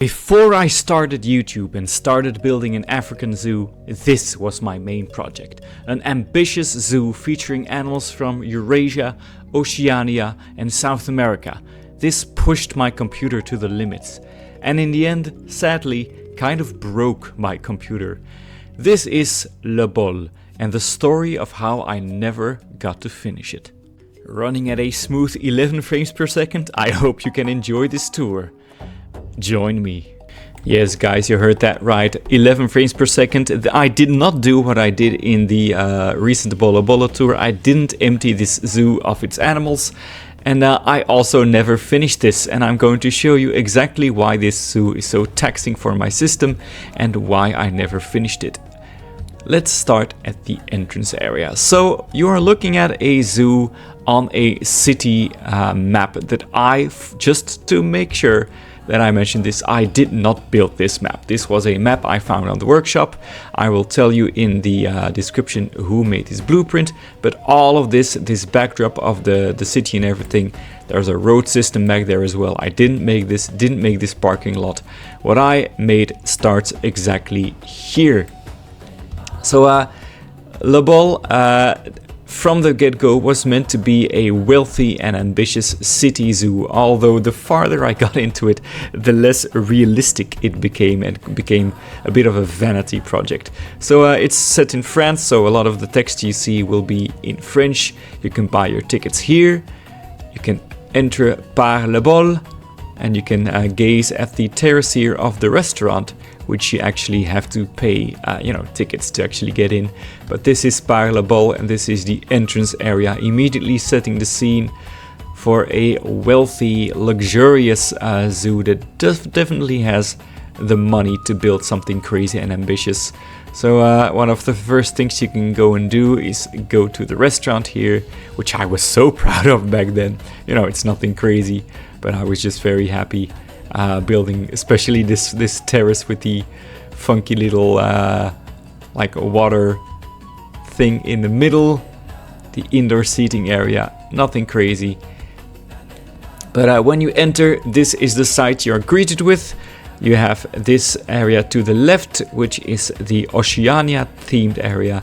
Before I started YouTube and started building an African zoo, this was my main project. An ambitious zoo featuring animals from Eurasia, Oceania and South America. This pushed my computer to the limits. And in the end, sadly, kind of broke my computer. This is Le Bolle and the story of how I never got to finish it. Running at a smooth 11 frames per second, I hope you can enjoy this tour. Join me. Yes guys, you heard that right, 11 frames per second. I did not do what I did in the recent Parc Le Bolle tour. I didn't empty this zoo of its animals, and I also never finished this, and I'm going to show you exactly why this zoo is so taxing for my system and why I never finished it. Let's start at the entrance area. So you are looking at a zoo on a city map that just to make sure that I mentioned this, I did not build this map. This was a map I found on the workshop. I will tell you in the description who made this blueprint, but all of this backdrop of the city and everything, there's a road system back there as well. I didn't make this parking lot. What I made starts exactly here. So Le Bolle from the get-go was meant to be a wealthy and ambitious city zoo, although the farther I got into it, the less realistic it became, and became a bit of a vanity project. So it's set in France, so a lot of the text you see will be in French. You can buy your tickets here, you can enter Parc Le Bolle, and you can gaze at the terrace here of the restaurant, which you actually have to pay, tickets to actually get in. But this is Parc Le Bolle, and this is the entrance area, immediately setting the scene for a wealthy, luxurious zoo that definitely has the money to build something crazy and ambitious. So one of the first things you can go and do is go to the restaurant here, which I was so proud of back then. You know, it's nothing crazy, but I was just very happy building, especially this terrace with the funky little like a water thing in the middle, the indoor seating area, nothing crazy. But when you enter, this is the site you're greeted with. You have this area to the left, which is the Oceania themed area,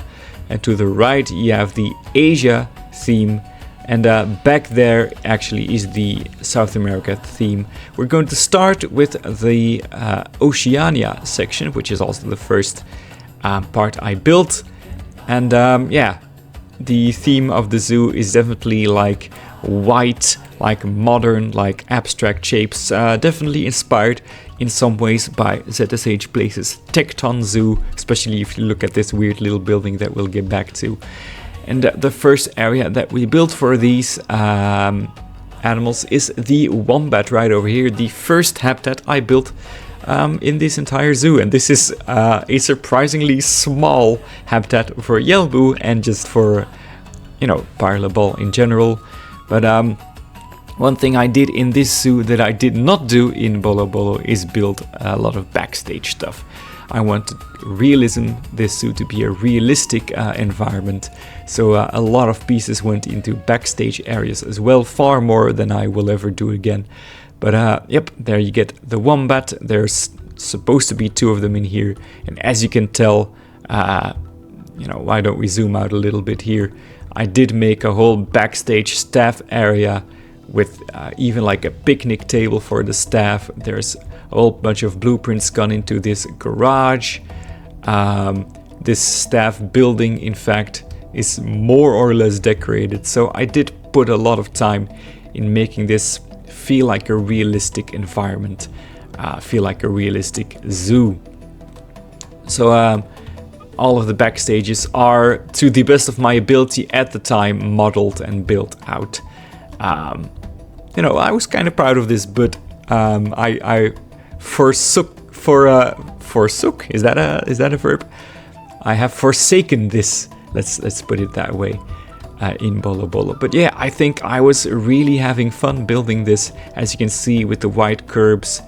and to the right you have the Asia theme. And back there actually is the South America theme. We're going to start with the Oceania section, which is also the first part I built. And yeah, the theme of the zoo is definitely like white, like modern, like abstract shapes. Definitely inspired in some ways by ZSH Place's Tecton Zoo, especially if you look at this weird little building that we'll get back to. And the first area that we built for these animals is the wombat right over here, the first habitat I built in this entire zoo. And this is a surprisingly small habitat for Yelbu and just for, Parc Le Bolle in general. But one thing I did in this zoo that I did not do in Parc Le Bolle is build a lot of backstage stuff. I wanted this zoo to be a realistic environment, so a lot of pieces went into backstage areas as well, far more than I will ever do again. But yep, there you get the wombat. There's supposed to be two of them in here, and as you can tell, why don't we zoom out a little bit here? I did make a whole backstage staff area with even like a picnic table for the staff. There's a whole bunch of blueprints gone into this garage. This staff building, in fact, is more or less decorated. So I did put a lot of time in making this feel like a realistic environment, feel like a realistic zoo. So all of the backstages are, to the best of my ability at the time, modeled and built out. I was kind of proud of this, but I forsook. Is that a verb? I have forsaken this. Let's put it that way in Parc Le Bolle. But yeah, I think I was really having fun building this, as you can see with the white curbs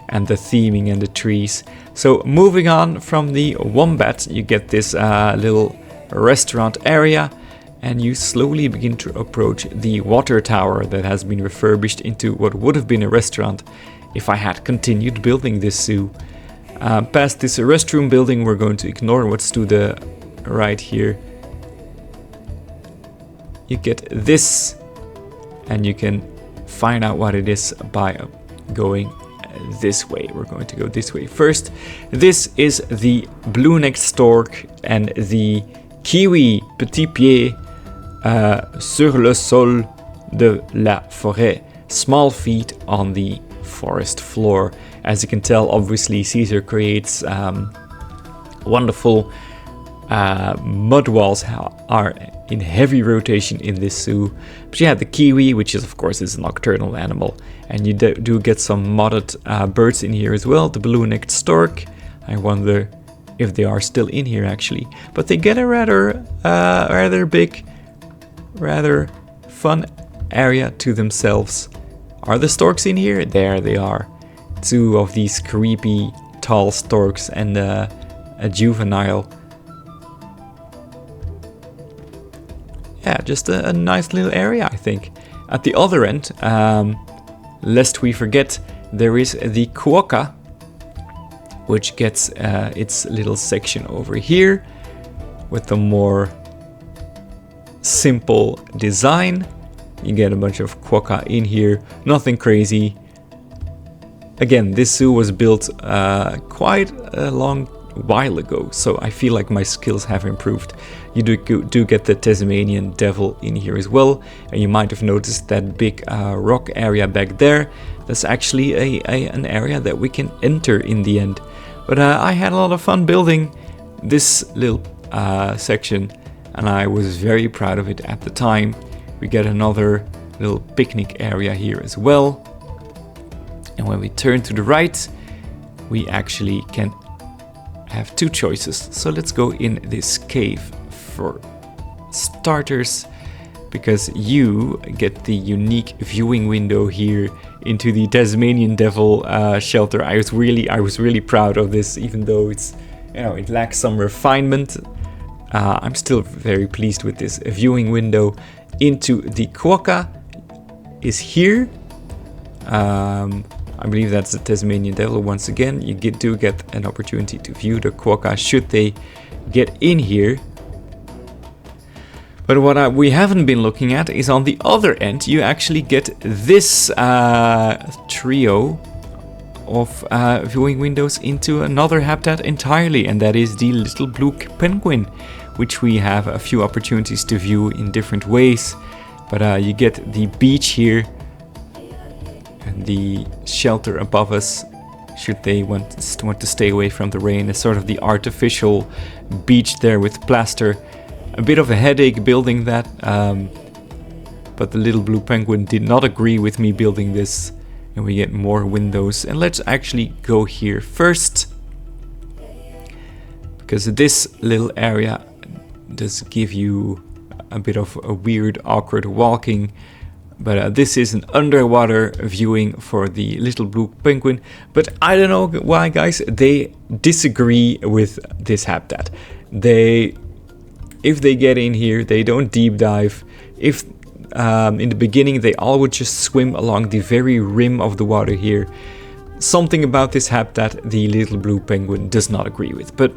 and the theming and the trees. So moving on from the wombat, you get this little restaurant area, and you slowly begin to approach the water tower that has been refurbished into what would have been a restaurant if I had continued building this zoo. Past this restroom building, we're going to ignore what's to the right here. You get this, and you can find out what it is by going this way. We're going to go this way first. This is the blue-necked stork and the kiwi petit pied sur le sol de la forêt. Small feet on the forest floor. As you can tell, obviously Caesar creates wonderful mud walls are in heavy rotation in this zoo. But you have the kiwi, which is of course is a nocturnal animal, and you do get some modded birds in here as well. The blue-necked stork, I wonder if they are still in here actually, but they get a rather big, rather fun area to themselves. Are the storks in here? There they are. Two of these creepy tall storks and a juvenile. Yeah, just a nice little area, I think. At the other end, lest we forget, there is the quokka, which gets its little section over here with a more simple design. You get a bunch of quokka in here, nothing crazy. Again, this zoo was built quite a long while ago, so I feel like my skills have improved. You do get the Tasmanian devil in here as well, and you might have noticed that big rock area back there. That's actually an area that we can enter in the end. But I had a lot of fun building this little section, and I was very proud of it at the time. We get another little picnic area here as well. And when we turn to the right, we actually can have two choices. So let's go in this cave for starters, because you get the unique viewing window here into the Tasmanian devil shelter. I was really proud of this, even though it's, it lacks some refinement. I'm still very pleased with this viewing window into the quokka is here. I believe that's the Tasmanian devil once again. You do get an opportunity to view the quokka should they get in here. But what we haven't been looking at is on the other end, you actually get this trio of viewing windows into another habitat entirely, and that is the little blue penguin, which we have a few opportunities to view in different ways. But you get the beach here, and the shelter above us, should they want to stay away from the rain. It's sort of the artificial beach there with plaster. A bit of a headache building that, but the little blue penguin did not agree with me building this, and we get more windows. And let's actually go here first, because this little area does give you a bit of a weird, awkward walking. But this is an underwater viewing for the little blue penguin. But I don't know why, guys, they disagree with this habitat. If they get in here, they don't deep dive. If in the beginning they all would just swim along the very rim of the water here. Something about this habitat the little blue penguin does not agree with. But,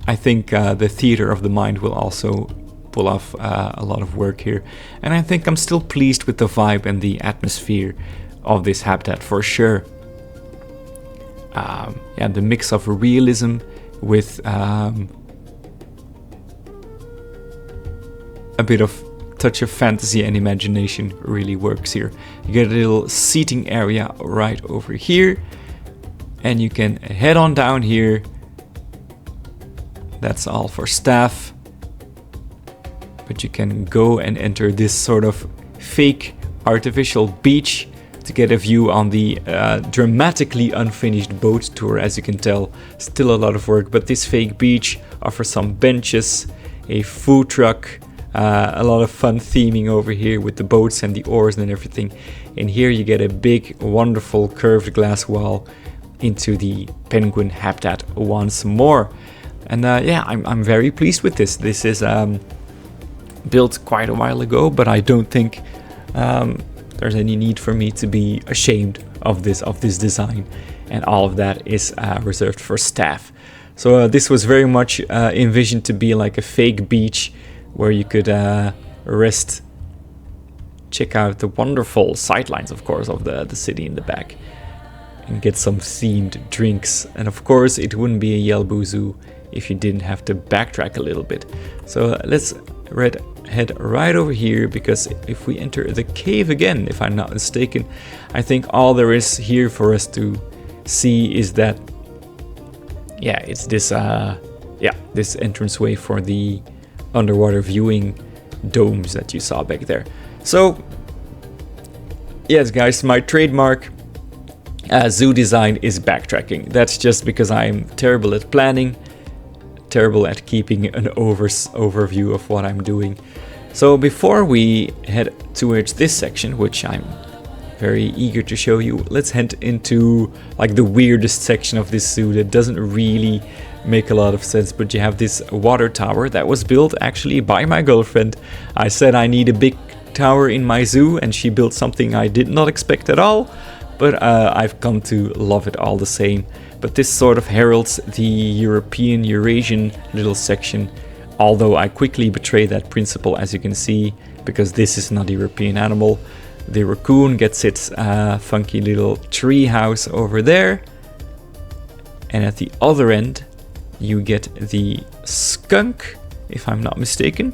I think the theater of the mind will also pull off a lot of work here. And I think I'm still pleased with the vibe and the atmosphere of this habitat for sure. The mix of realism with a bit of touch of fantasy and imagination really works here. You get a little seating area right over here, and you can head on down here. That's all for staff. But you can go and enter this sort of fake artificial beach to get a view on the dramatically unfinished boat tour. As you can tell, still a lot of work, but this fake beach offers some benches, a food truck, a lot of fun theming over here with the boats and the oars and everything. And here you get a big, wonderful curved glass wall into the penguin habitat once more. And I'm very pleased with this. This is built quite a while ago, but I don't think there's any need for me to be ashamed of this design, and all of that is reserved for staff. So this was very much envisioned to be like a fake beach where you could rest, check out the wonderful sightlines, of course, of the city in the back, and get some themed drinks. And of course, it wouldn't be a Yelbu Zoo if you didn't have to backtrack a little bit. So let's head right over here, because if we enter the cave again, if I'm not mistaken, I think all there is here for us to see is that, yeah, it's this this entranceway for the underwater viewing domes that you saw back there. So yes, guys, my trademark zoo design is backtracking. That's just because I'm terrible at planning, terrible at keeping an overview of what I'm doing. So before we head towards this section, which I'm very eager to show you, let's head into like the weirdest section of this zoo that doesn't really make a lot of sense. But you have this water tower that was built actually by my girlfriend. I said I need a big tower in my zoo, and she built something I did not expect at all, but I've come to love it all the same. But this sort of heralds the Eurasian little section, although I quickly betray that principle, as you can see, because this is not a European animal. The raccoon gets its funky little tree house over there, and at the other end you get the skunk, if I'm not mistaken.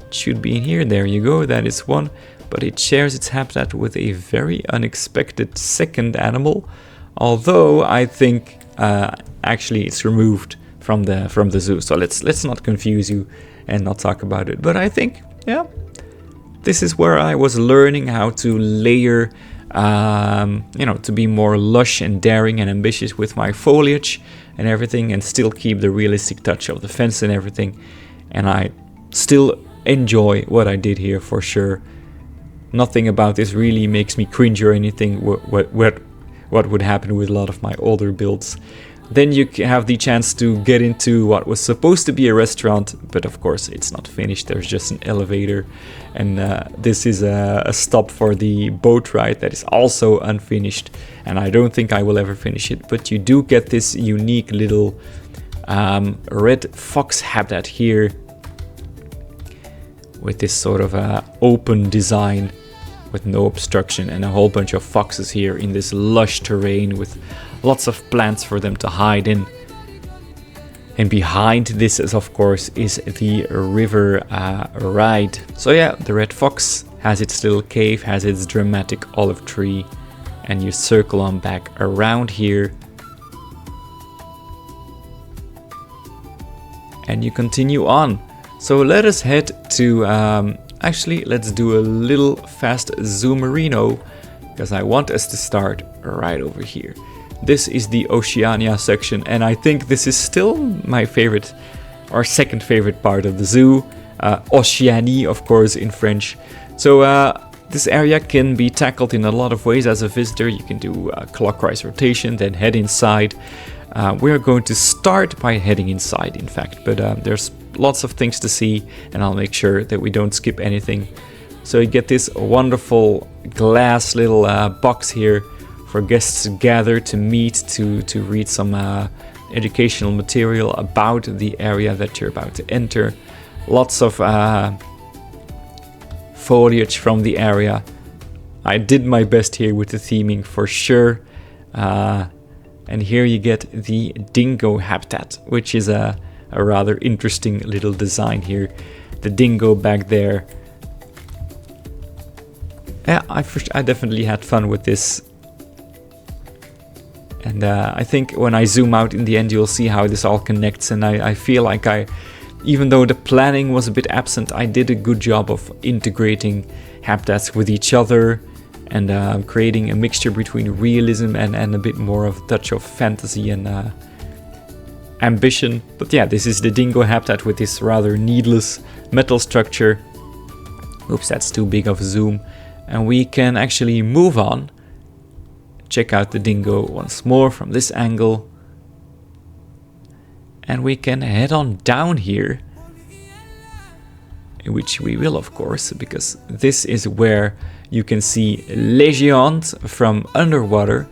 It should be in here. There you go, that is one, but it shares its habitat with a very unexpected second animal, although I think actually it's removed from the zoo. So let's not confuse you and not talk about it. But I think, yeah, this is where I was learning how to layer, to be more lush and daring and ambitious with my foliage and everything, and still keep the realistic touch of the fence and everything. And I still enjoy what I did here for sure. Nothing about this really makes me cringe or anything. What would happen with a lot of my older builds. Then you have the chance to get into what was supposed to be a restaurant, but of course it's not finished. There's just an elevator, and this is a stop for the boat ride that is also unfinished, and I don't think I will ever finish it. But you do get this unique little red fox habitat here, with this sort of open design with no obstruction, and a whole bunch of foxes here in this lush terrain with lots of plants for them to hide in. And behind this is, of course, is the river ride. So yeah, the red fox has its little cave, has its dramatic olive tree, and you circle on back around here and you continue on. So let us head to actually, let's do a little fast zoomerino, because I want us to start right over here. This is the Oceania section, and I think this is still my favorite, or second favorite part of the zoo. Oceanie, of course, in French. So this area can be tackled in a lot of ways as a visitor. You can do clockwise rotation, then head inside. We're going to start by heading inside, in fact, but there's lots of things to see, and I'll make sure that we don't skip anything. So you get this wonderful glass little box here for guests to gather, to meet, to read some educational material about the area that you're about to enter. Lots of foliage from the area. I did my best here with the theming for sure. And here you get the dingo habitat, which is a rather interesting little design here. The dingo back there. Yeah, I definitely had fun with this. And I think when I zoom out in the end, you'll see how this all connects. And I feel like even though the planning was a bit absent, I did a good job of integrating habitats with each other, and creating a mixture between realism and a bit more of a touch of fantasy and ambition. But yeah, this is the dingo habitat with this rather needless metal structure. Oops, that's too big of a zoom. And we can actually move on. Check out the dingo once more from this angle. And we can head on down here, which we will, of course, because this is where you can see Les Géants from underwater.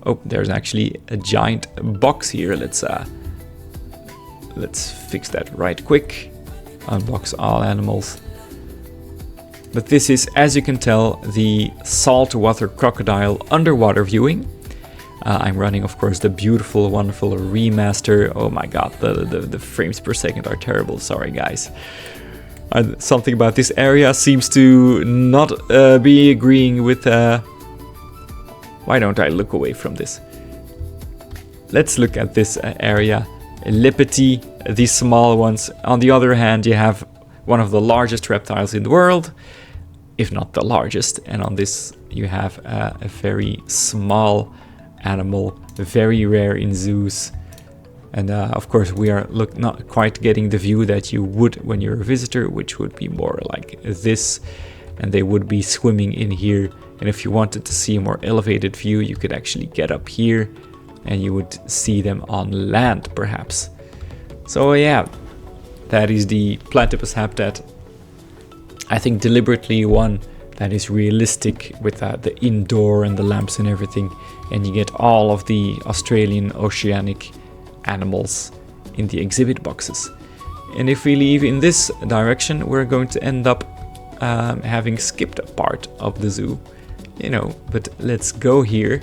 Oh, there's actually a giant box here. Let's fix that right quick. Unbox all animals. But this is, as you can tell, the saltwater crocodile underwater viewing. I'm running, of course, the beautiful, wonderful remaster. Oh my god, the frames per second are terrible. Sorry, guys. Something about this area seems to not be agreeing with... Why don't I look away from this? Let's look at this area. Le Petit, these small ones. On the other hand, you have one of the largest reptiles in the world, if not the largest. And on this, you have a very small animal, very rare in zoos. And of course, we are not quite getting the view that you would when you're a visitor, which would be more like this. And they would be swimming in here. And if you wanted to see a more elevated view, you could actually get up here and you would see them on land, perhaps. So yeah, that is the platypus habitat. I think deliberately one that is realistic with the indoor and the lamps and everything. And you get all of the Australian oceanic animals in the exhibit boxes. And if we leave in this direction, we're going to end up having skipped a part of the zoo. You know, but let's go here.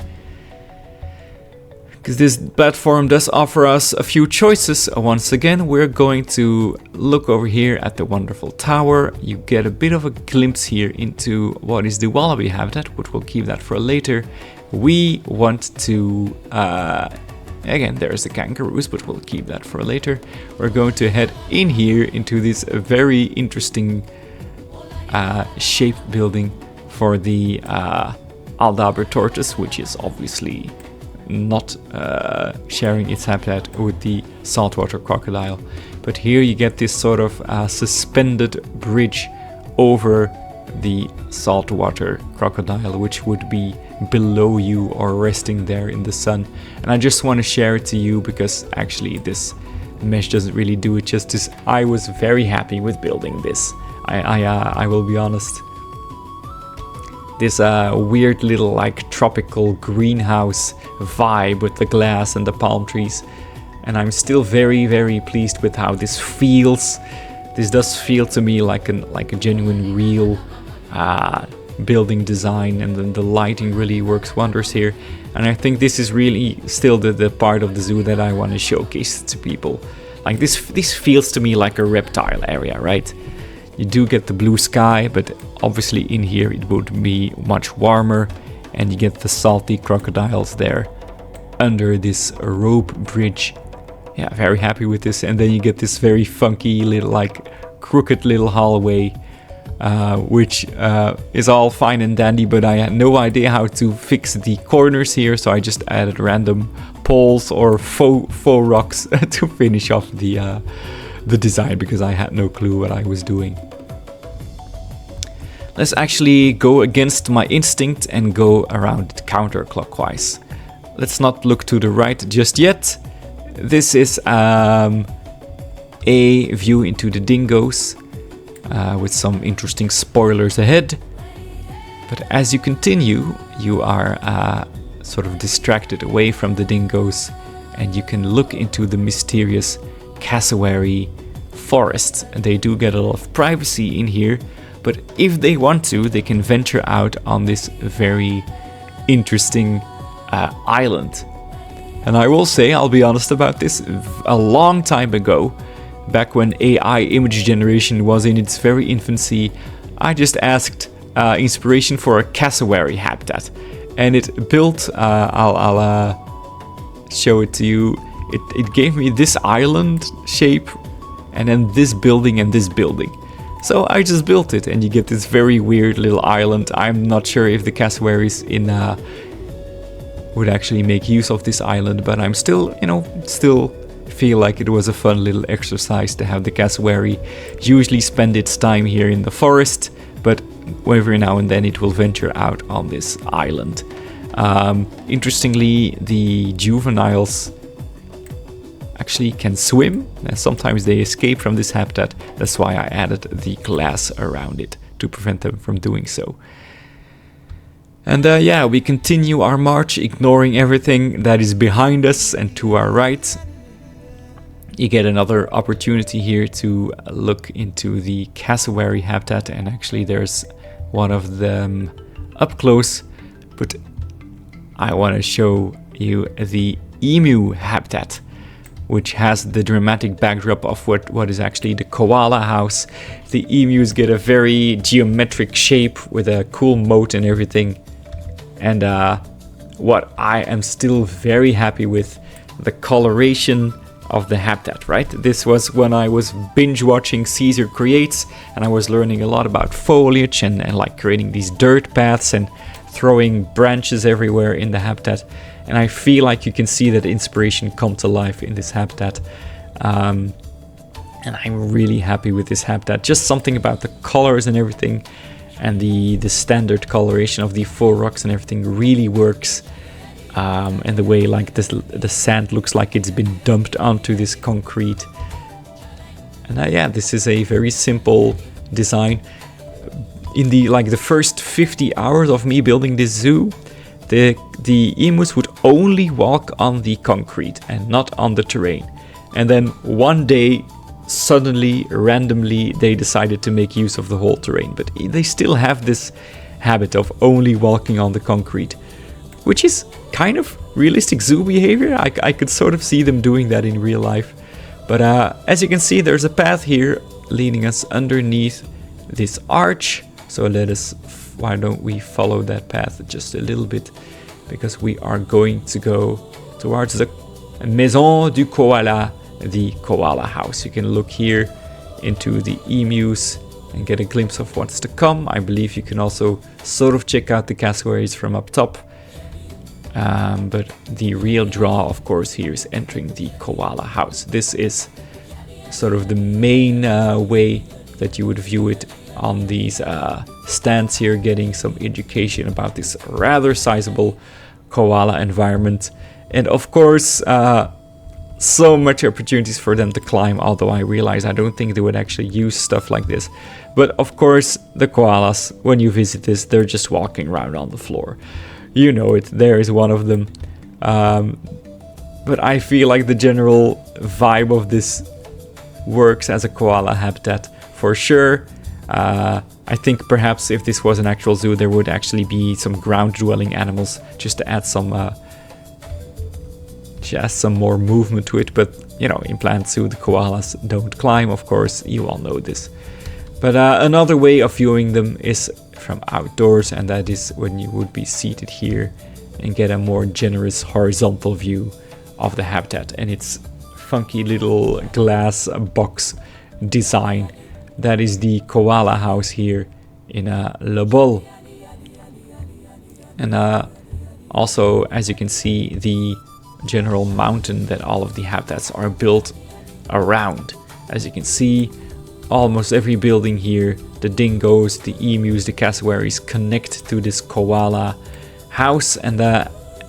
Because this platform does offer us a few choices. Once again, we're going to look over here at the wonderful tower. You get a bit of a glimpse here into what is the wallaby habitat, but we'll keep that for later. We want to... again, there's the kangaroos, but we'll keep that for later. We're going to head in here into this very interesting shape building for the Aldabra tortoise, which is obviously not sharing its habitat with the saltwater crocodile. But here you get this sort of suspended bridge over the saltwater crocodile, which would be below you or resting there in the sun. And I just want to share it to you because actually this mesh doesn't really do it justice. I was very happy with building this. I will be honest. This weird little like tropical greenhouse vibe with the glass and the palm trees. And I'm still very, very pleased with how this feels. This does feel to me like a genuine real building design, and then the lighting really works wonders here. And I think this is really still the part of the zoo that I want to showcase to people. Like this feels to me like a reptile area, right? You do get the blue sky, but obviously in here it would be much warmer, and you get the salty crocodiles there under this rope bridge. Yeah, very happy with this. And then you get this very funky little like crooked little hallway, which is all fine and dandy, but I had no idea how to fix the corners here, so I just added random poles or faux rocks to finish off the design, because I had no clue what I was doing. Let's actually go against my instinct and go around it counterclockwise. Let's not look to the right just yet. This is a view into the dingoes, with some interesting spoilers ahead. But as you continue, you are sort of distracted away from the dingoes, and you can look into the mysterious cassowary forest. And they do get a lot of privacy in here, but if they want to, they can venture out on this very interesting island. And I will say, I'll be honest about this, a long time ago, back when AI image generation was in its very infancy, I just asked inspiration for a cassowary habitat, and it built, I'll show it to you, it gave me this island shape, and then this building and this building. So I just built it, and you get this very weird little island. I'm not sure if the cassowaries in would actually make use of this island, but I'm still, still feel like it was a fun little exercise to have the cassowary usually spend its time here in the forest, but every now and then it will venture out on this island. Interestingly, the juveniles actually can swim, and sometimes they escape from this habitat. That's why I added the glass around it to prevent them from doing so. And yeah, we continue our march, ignoring everything that is behind us and to our right. You get another opportunity here to look into the cassowary habitat, and actually there's one of them up close, but I want to show you the emu habitat, which has the dramatic backdrop of what is actually the koala house. The emus get a very geometric shape with a cool moat and everything. And what I am still very happy with, the coloration of the habitat, right? This was when I was binge watching Caesar Creates, and I was learning a lot about foliage and like creating these dirt paths and throwing branches everywhere in the habitat. And I feel like you can see that inspiration come to life in this habitat. And I'm really happy with this habitat. Just something about the colors and everything, and the standard coloration of the faux rocks and everything really works. And the way like the sand looks like it's been dumped onto this concrete. And yeah, this is a very simple design. In the first 50 hours of me building this zoo, the emus would only walk on the concrete and not on the terrain. And then one day, suddenly, randomly, they decided to make use of the whole terrain. But they still have this habit of only walking on the concrete, which is kind of realistic zoo behavior. I could sort of see them doing that in real life. But as you can see, there's a path here leading us underneath this arch. So why don't we follow that path just a little bit, because we are going to go towards the Maison du Koala, the koala house. You can look here into the emus and get a glimpse of what's to come. I believe you can also sort of check out the cassowaries from up top. But the real draw, of course, here is entering the koala house. This is sort of the main way that you would view it on these stands here, getting some education about this rather sizable koala environment. And of course, so much opportunities for them to climb, although I realize I don't think they would actually use stuff like this. But of course, the koalas, when you visit this, they're just walking around on the floor. You know it, there is one of them. But I feel like the general vibe of this works as a koala habitat for sure. I think perhaps if this was an actual zoo, there would actually be some ground-dwelling animals just to add some more movement to it. But you know, in Plant Zoo, the koalas don't climb, of course. You all know this. But another way of viewing them is from outdoors, and that is when you would be seated here and get a more generous horizontal view of the habitat and its funky little glass box design. That is the koala house here in Le Bolle. And also, as you can see, the general mountain that all of the habitats are built around. As you can see, almost every building here, the dingoes, the emus, the cassowaries connect to this koala house. And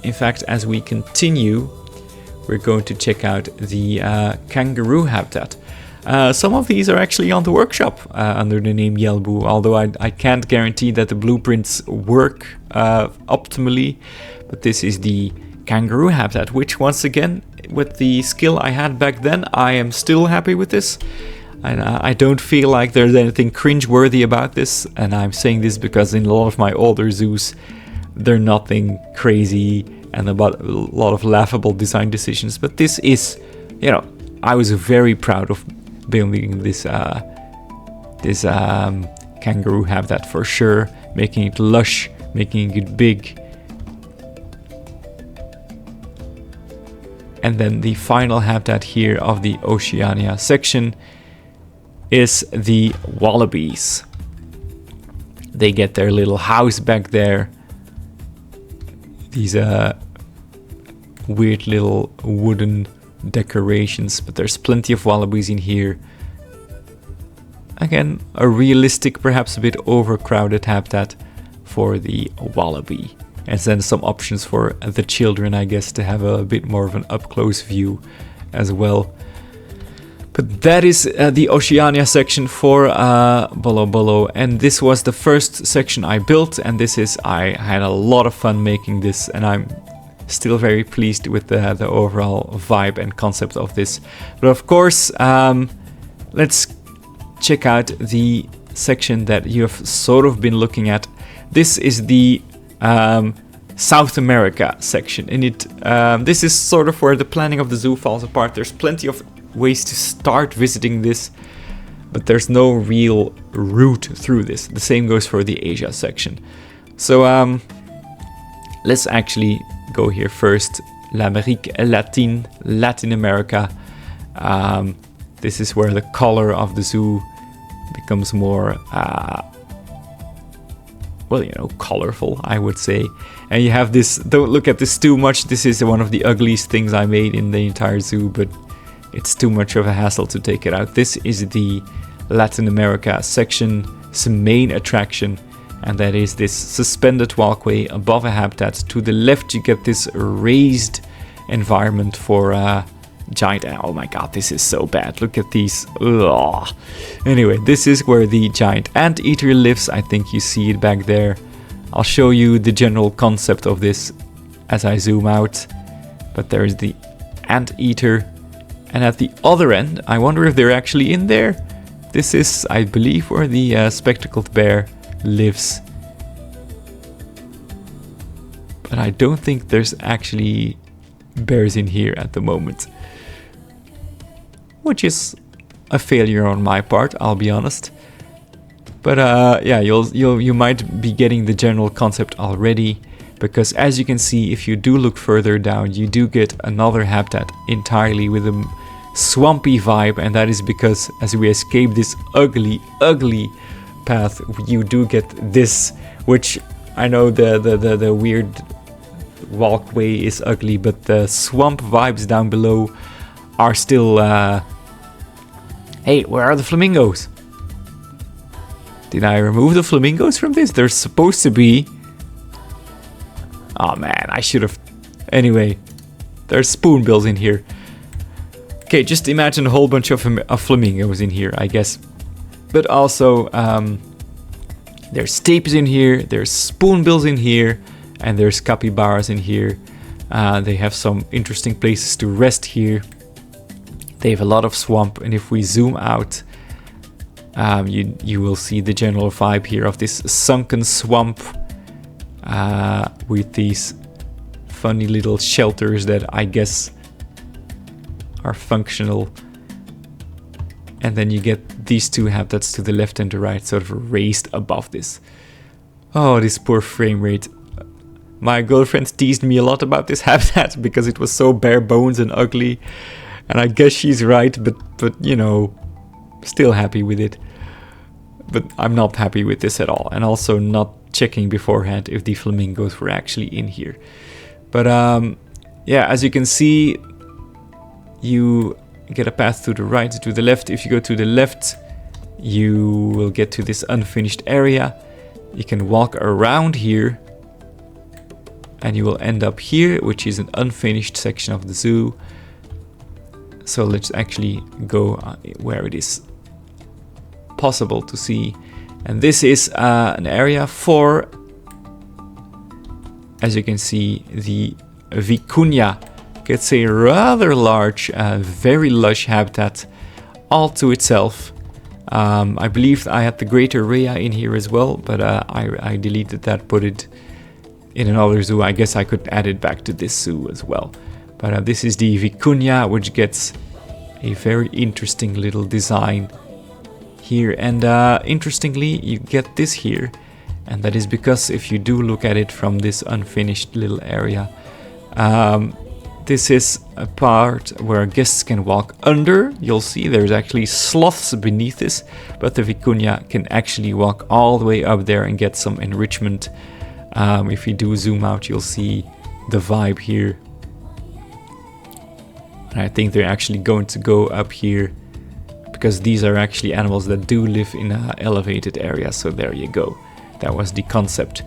in fact, as we continue, we're going to check out the kangaroo habitat. Some of these are actually on the workshop under the name Yelbu, although I can't guarantee that the blueprints work optimally. But this is the kangaroo habitat, which once again, with the skill I had back then, I am still happy with this. And I don't feel like there's anything cringe-worthy about this. And I'm saying this because in a lot of my older zoos, they're nothing crazy and about a lot of laughable design decisions. But this is, you know, I was very proud of building this kangaroo habitat for sure, making it lush, making it big. And then the final habitat here of the Oceania section is the wallabies. They get their little house back there. These weird little wooden decorations, but there's plenty of wallabies in here. Again, a realistic, perhaps a bit overcrowded habitat for the wallaby. And then some options for the children, I guess, to have a bit more of an up-close view as well. But that is the Oceania section for Bolo Bolo, and this was the first section I built, and I had a lot of fun making this, and I'm still very pleased with the overall vibe and concept of this. But of course, let's check out the section that you have sort of been looking at. This is the South America section, and this is sort of where the planning of the zoo falls apart. There's plenty of ways to start visiting this, but there's no real route through this. The same goes for the Asia section. So let's actually go here first. L'Amérique latine, Latin America. This is where the color of the zoo becomes more well, you know, colorful, I would say. And you have this, don't look at this too much, this is one of the ugliest things I made in the entire zoo, but it's too much of a hassle to take it out. This is the Latin America section's main attraction, and that is this suspended walkway above a habitat. To the left you get this raised environment for giant... Oh my god, this is so bad. Look at these. Ugh. Anyway, this is where the giant anteater lives. I think you see it back there. I'll show you the general concept of this as I zoom out. But there's the anteater. And at the other end, I wonder if they're actually in there. This is, I believe, where the spectacled bear lives. But I don't think there's actually bears in here at the moment. Which is a failure on my part, I'll be honest. But yeah, you might be getting the general concept already. Because as you can see, if you do look further down, you do get another habitat entirely with a swampy vibe, and that is because as we escape this ugly path, you do get this, which I know the weird walkway is ugly, but the swamp vibes down below are still... Hey, where are the flamingos? Did I remove the flamingos from this? They're supposed to be... Oh man, I should have... Anyway, there's spoonbills in here. Okay, just imagine a whole bunch of flamingos in here, I guess. But also, there's tapes in here, there's spoonbills in here, and there's capybaras in here. They have some interesting places to rest here. They have a lot of swamp, and if we zoom out, you will see the general vibe here of this sunken swamp with these funny little shelters that I guess are functional. And then you get these two habitats to the left and the right, sort of raised above this. Oh, this poor frame rate. My girlfriend teased me a lot about this habitat because it was so bare bones and ugly. And I guess she's right, but you know, still happy with it. But I'm not happy with this at all. And also not checking beforehand if the flamingos were actually in here. But yeah, as you can see, you get a path to the right, to the left. If you go to the left, you will get to this unfinished area. You can walk around here and you will end up here, which is an unfinished section of the zoo. So let's actually go where it is possible to see. And this is an area for, as you can see, the vicuña. It's a rather large, very lush habitat all to itself. I believe I had the greater rhea in here as well, but I deleted that, put it in another zoo. I guess I could add it back to this zoo as well. But this is the vicuña, which gets a very interesting little design here. And interestingly, you get this here. And that is because if you do look at it from this unfinished little area, this is a part where guests can walk under. You'll see there's actually sloths beneath this, but the vicuña can actually walk all the way up there and get some enrichment. If you do zoom out, you'll see the vibe here. And I think they're actually going to go up here because these are actually animals that do live in an elevated area. So there you go. That was the concept.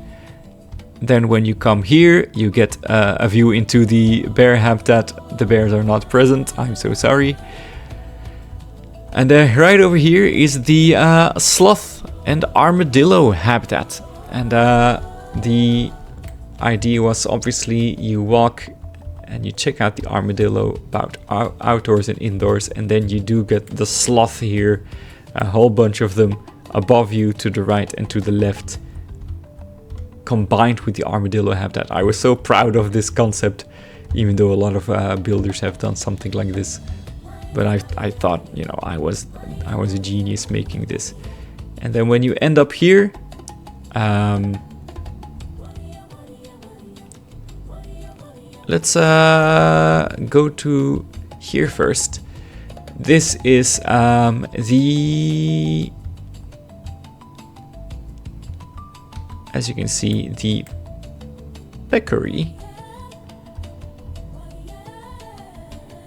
Then when you come here, you get a view into the bear habitat. The bears are not present. I'm so sorry. And right over here is the sloth and armadillo habitat. And the idea was obviously you walk and you check out the armadillo about outdoors and indoors, and then you do get the sloth here, a whole bunch of them above you to the right and to the left, combined with the armadillo habitat. I was so proud of this concept, even though a lot of builders have done something like this. But I thought, you know, I was a genius making this. And then when you end up here, let's go to here first. This is the, as you can see, the peccary.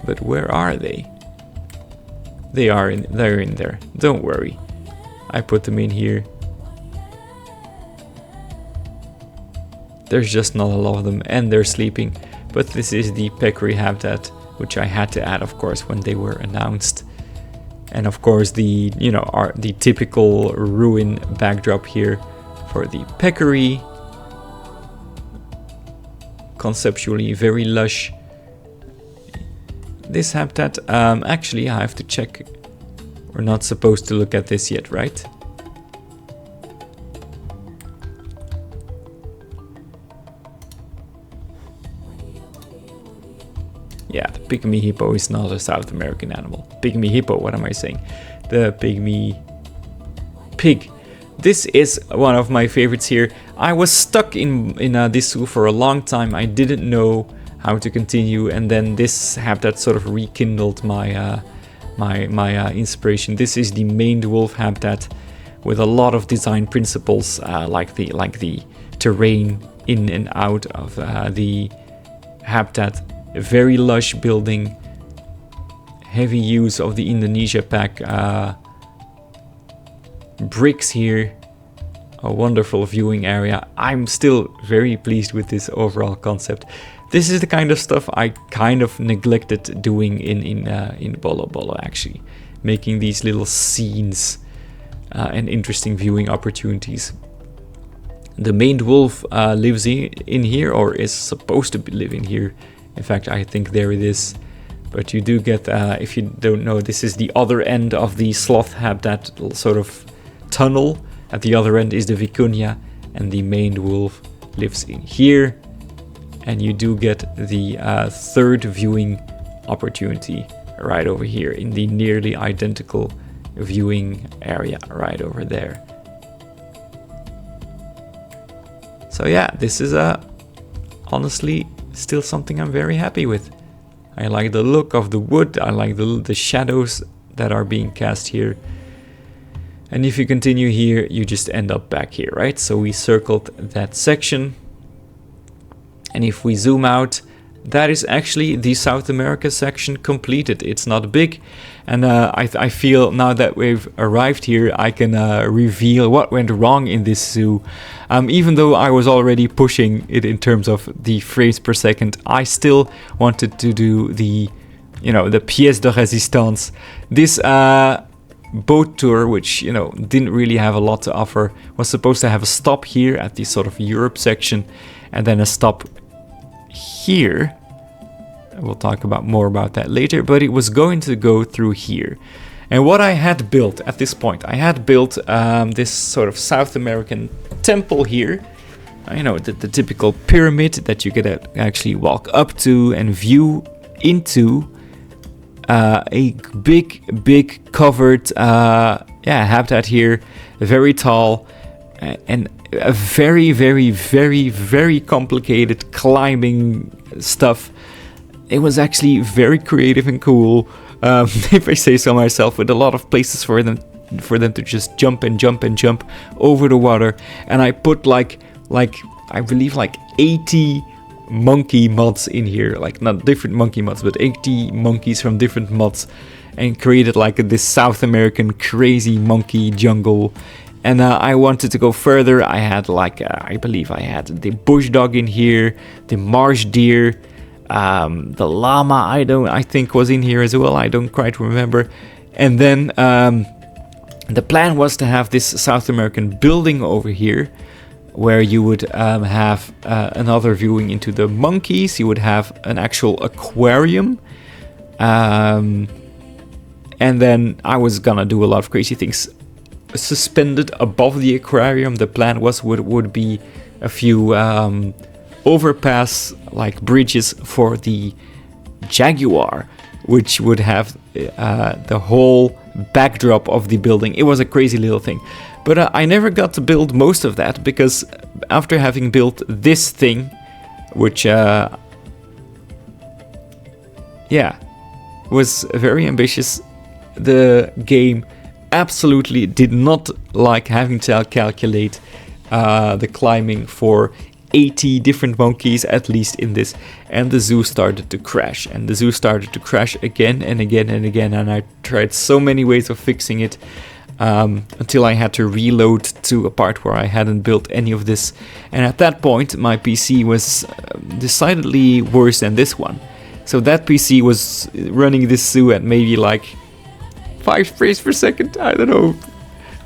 But where are they? They're in there. Don't worry. I put them in here. There's just not a lot of them, and they're sleeping. But this is the peccary habitat, which I had to add, of course, when they were announced. And of course, the the typical ruin backdrop here for the peccary. Conceptually very lush. This habitat, actually I have to check. We're not supposed to look at this yet, right? Yeah, the pygmy hippo is not a South American animal. Pygmy hippo, what am I saying? The pygmy pig. This is one of my favorites here. I was stuck in this zoo for a long time. I didn't know how to continue, and then this habitat sort of rekindled my my inspiration. This is the maned wolf habitat with a lot of design principles, like the terrain in and out of the habitat. A very lush building, heavy use of the Indonesia pack bricks here, a wonderful viewing area. I'm still very pleased with this overall concept. This is the kind of stuff I kind of neglected doing in Bolo Bolo, actually, making these little scenes and interesting viewing opportunities. The maned wolf lives in here, or is supposed to live in here. In fact, I think there it is. But you do get, if you don't know, this is the other end of the sloth habitat sort of tunnel. At the other end is the vicuña, and the maned wolf lives in here. And you do get the third viewing opportunity right over here in the nearly identical viewing area right over there. So yeah, this is honestly still something I'm very happy with. I like the look of the wood, I like the shadows that are being cast here. And if you continue here, you just end up back here, right? So we circled that section. And if we zoom out, that is actually the South America section completed. It's not big. And I feel now that we've arrived here, I can reveal what went wrong in this zoo. Even though I was already pushing it in terms of the frames per second, I still wanted to do the, the pièce de résistance. This boat tour, which, didn't really have a lot to offer, was supposed to have a stop here at the sort of Europe section, and then a stop here. We'll talk more about that later, but it was going to go through here. And what I had built at this point, I had built this sort of South American temple here. The typical pyramid that you could actually walk up to and view into. A big covered habitat here, very tall, and a very complicated climbing stuff. It was actually very creative and cool, if I say so myself, with a lot of places for them to just jump over the water. And I put like I believe 80 monkey mods in here, like not different monkey mods, but 80 monkeys from different mods, and created this South American crazy monkey jungle. And I wanted to go further. I had I believe I had the bush dog in here, the marsh deer, the llama I think was in here as well. I don't quite remember. And then the plan was to have this South American building over here, where you would have another viewing into the monkeys. You would have an actual aquarium. And then I was gonna do a lot of crazy things. Suspended above the aquarium, the plan would be a few overpass, like bridges for the Jaguar, which would have the whole backdrop of the building. It was a crazy little thing. But I never got to build most of that, because after having built this thing, which was very ambitious, the game absolutely did not like having to calculate the climbing for 80 different monkeys, at least in this, and the zoo started to crash, and the zoo started to crash again and again and again, and I tried so many ways of fixing it, until I had to reload to a part where I hadn't built any of this, and at that point my PC was decidedly worse than this one. So that PC was running this zoo at maybe like 5 frames per second, I don't know,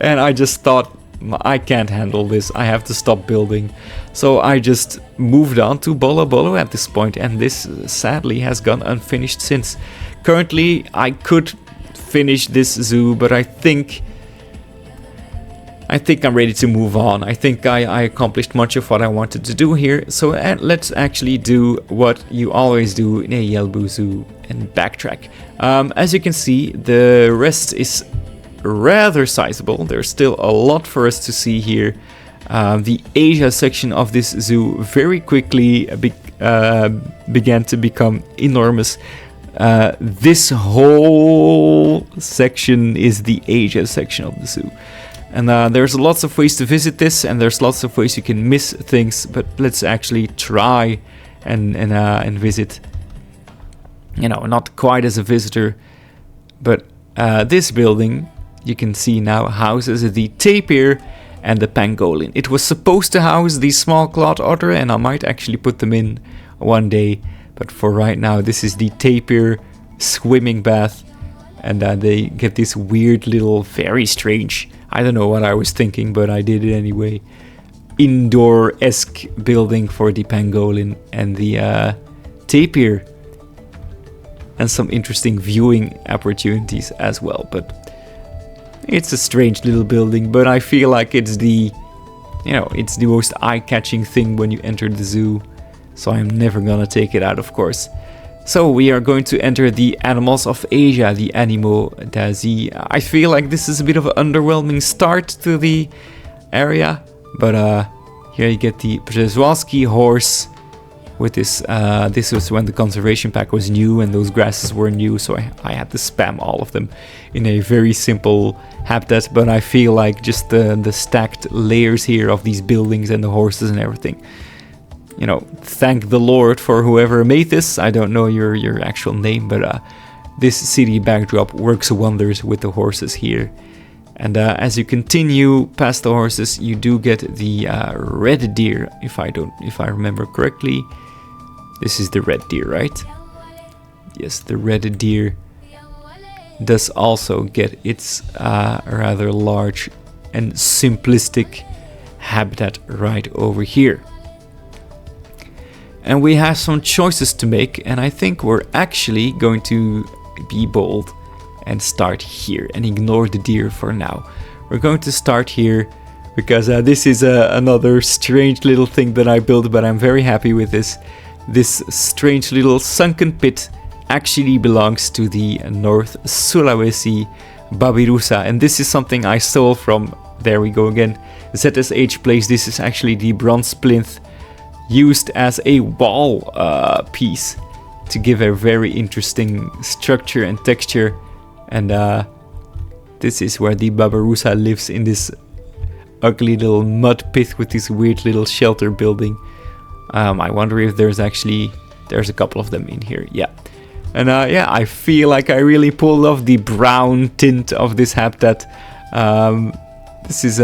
and I just thought, I can't handle this, I have to stop building. So I just moved on to Bolo Bolo at this point, and this sadly has gone unfinished since. Currently I could finish this zoo, but I think I'm ready to move on. I think I accomplished much of what I wanted to do here, so let's actually do what you always do in a Yelbu zoo and backtrack. As you can see, the rest is rather sizable. There's still a lot for us to see here. The Asia section of this zoo very quickly began to become enormous. This whole section is the Asia section of the zoo. And there's lots of ways to visit this, and there's lots of ways you can miss things, but let's actually try and visit. You know, not quite as a visitor, but this building, you can see now, houses the tapir and the pangolin. It was supposed to house the small clawed otter, and I might actually put them in one day, but for right now, this is the tapir swimming bath, and they get this weird little, very strange, I don't know what I was thinking, but I did it anyway, indoor-esque building for the pangolin and the tapir, and some interesting viewing opportunities as well. But it's a strange little building, but I feel like it's the most eye-catching thing when you enter the zoo, so I'm never gonna take it out, of course. So we are going to enter the animals of Asia, the Animaux d'Asie. I feel like this is a bit of an underwhelming start to the area, but here you get the Przewalski horse with this. This was when the conservation pack was new and those grasses were new, so I had to spam all of them in a very simple habitat, but I feel like just the stacked layers here of these buildings and the horses and everything. You know, thank the Lord for whoever made this. I don't know your actual name, but this city backdrop works wonders with the horses here. And as you continue past the horses, you do get the red deer, if I remember correctly. This is the red deer, right? Yes, the red deer does also get its rather large and simplistic habitat right over here. And we have some choices to make, and I think we're actually going to be bold and start here and ignore the deer for now. We're going to start here because this is another strange little thing that I built, but I'm very happy with this. This strange little sunken pit actually belongs to the North Sulawesi Babirusa, and this is something I stole from, there we go again, ZSH Place. This is actually the bronze plinth used as a wall piece to give a very interesting structure and texture, and this is where the Babirusa lives, in this ugly little mud pit with this weird little shelter building. I wonder if there's a couple of them in here, yeah. And I feel like I really pulled off the brown tint of this habitat. This is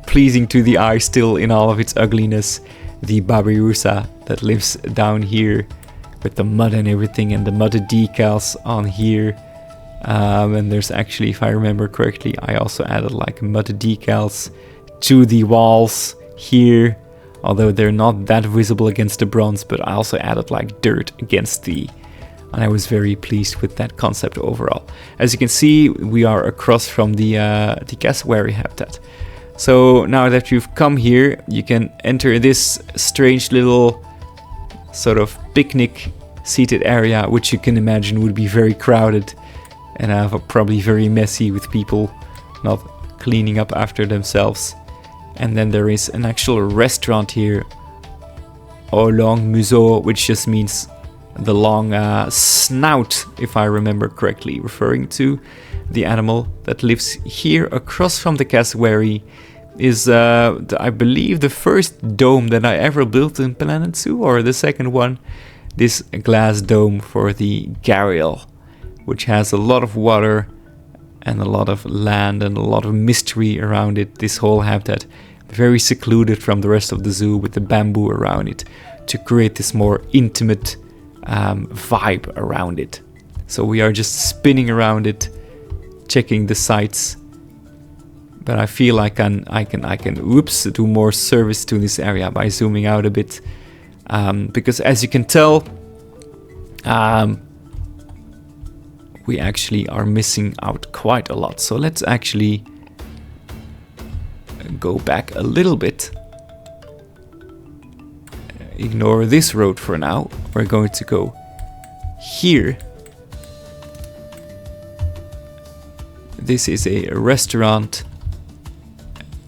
pleasing to the eye still in all of its ugliness. The Babirusa that lives down here with the mud and everything, and the mud decals on here. And there's actually, if I remember correctly, I also added like mud decals to the walls here, although they're not that visible against the bronze, but I also added like dirt against the, and I was very pleased with that concept overall. As you can see, we are across from the cassowary habitat. So now that you've come here, you can enter this strange little sort of picnic seated area, which you can imagine would be very crowded and probably very messy with people not cleaning up after themselves. And then there is an actual restaurant here, au long museau, which just means the long snout, if I remember correctly, referring to the animal that lives here across from the cassowary. Is I believe the first dome that I ever built in Planet Zoo, or the second one, this glass dome for the gharial, which has a lot of water and a lot of land and a lot of mystery around it. This whole habitat very secluded from the rest of the zoo with the bamboo around it to create this more intimate vibe around it. So we are just spinning around it, checking the sights. But I feel like I can do more service to this area by zooming out a bit, because as you can tell, we actually are missing out quite a lot. So let's actually go back a little bit. Ignore this road for now. We're going to go here. This is a restaurant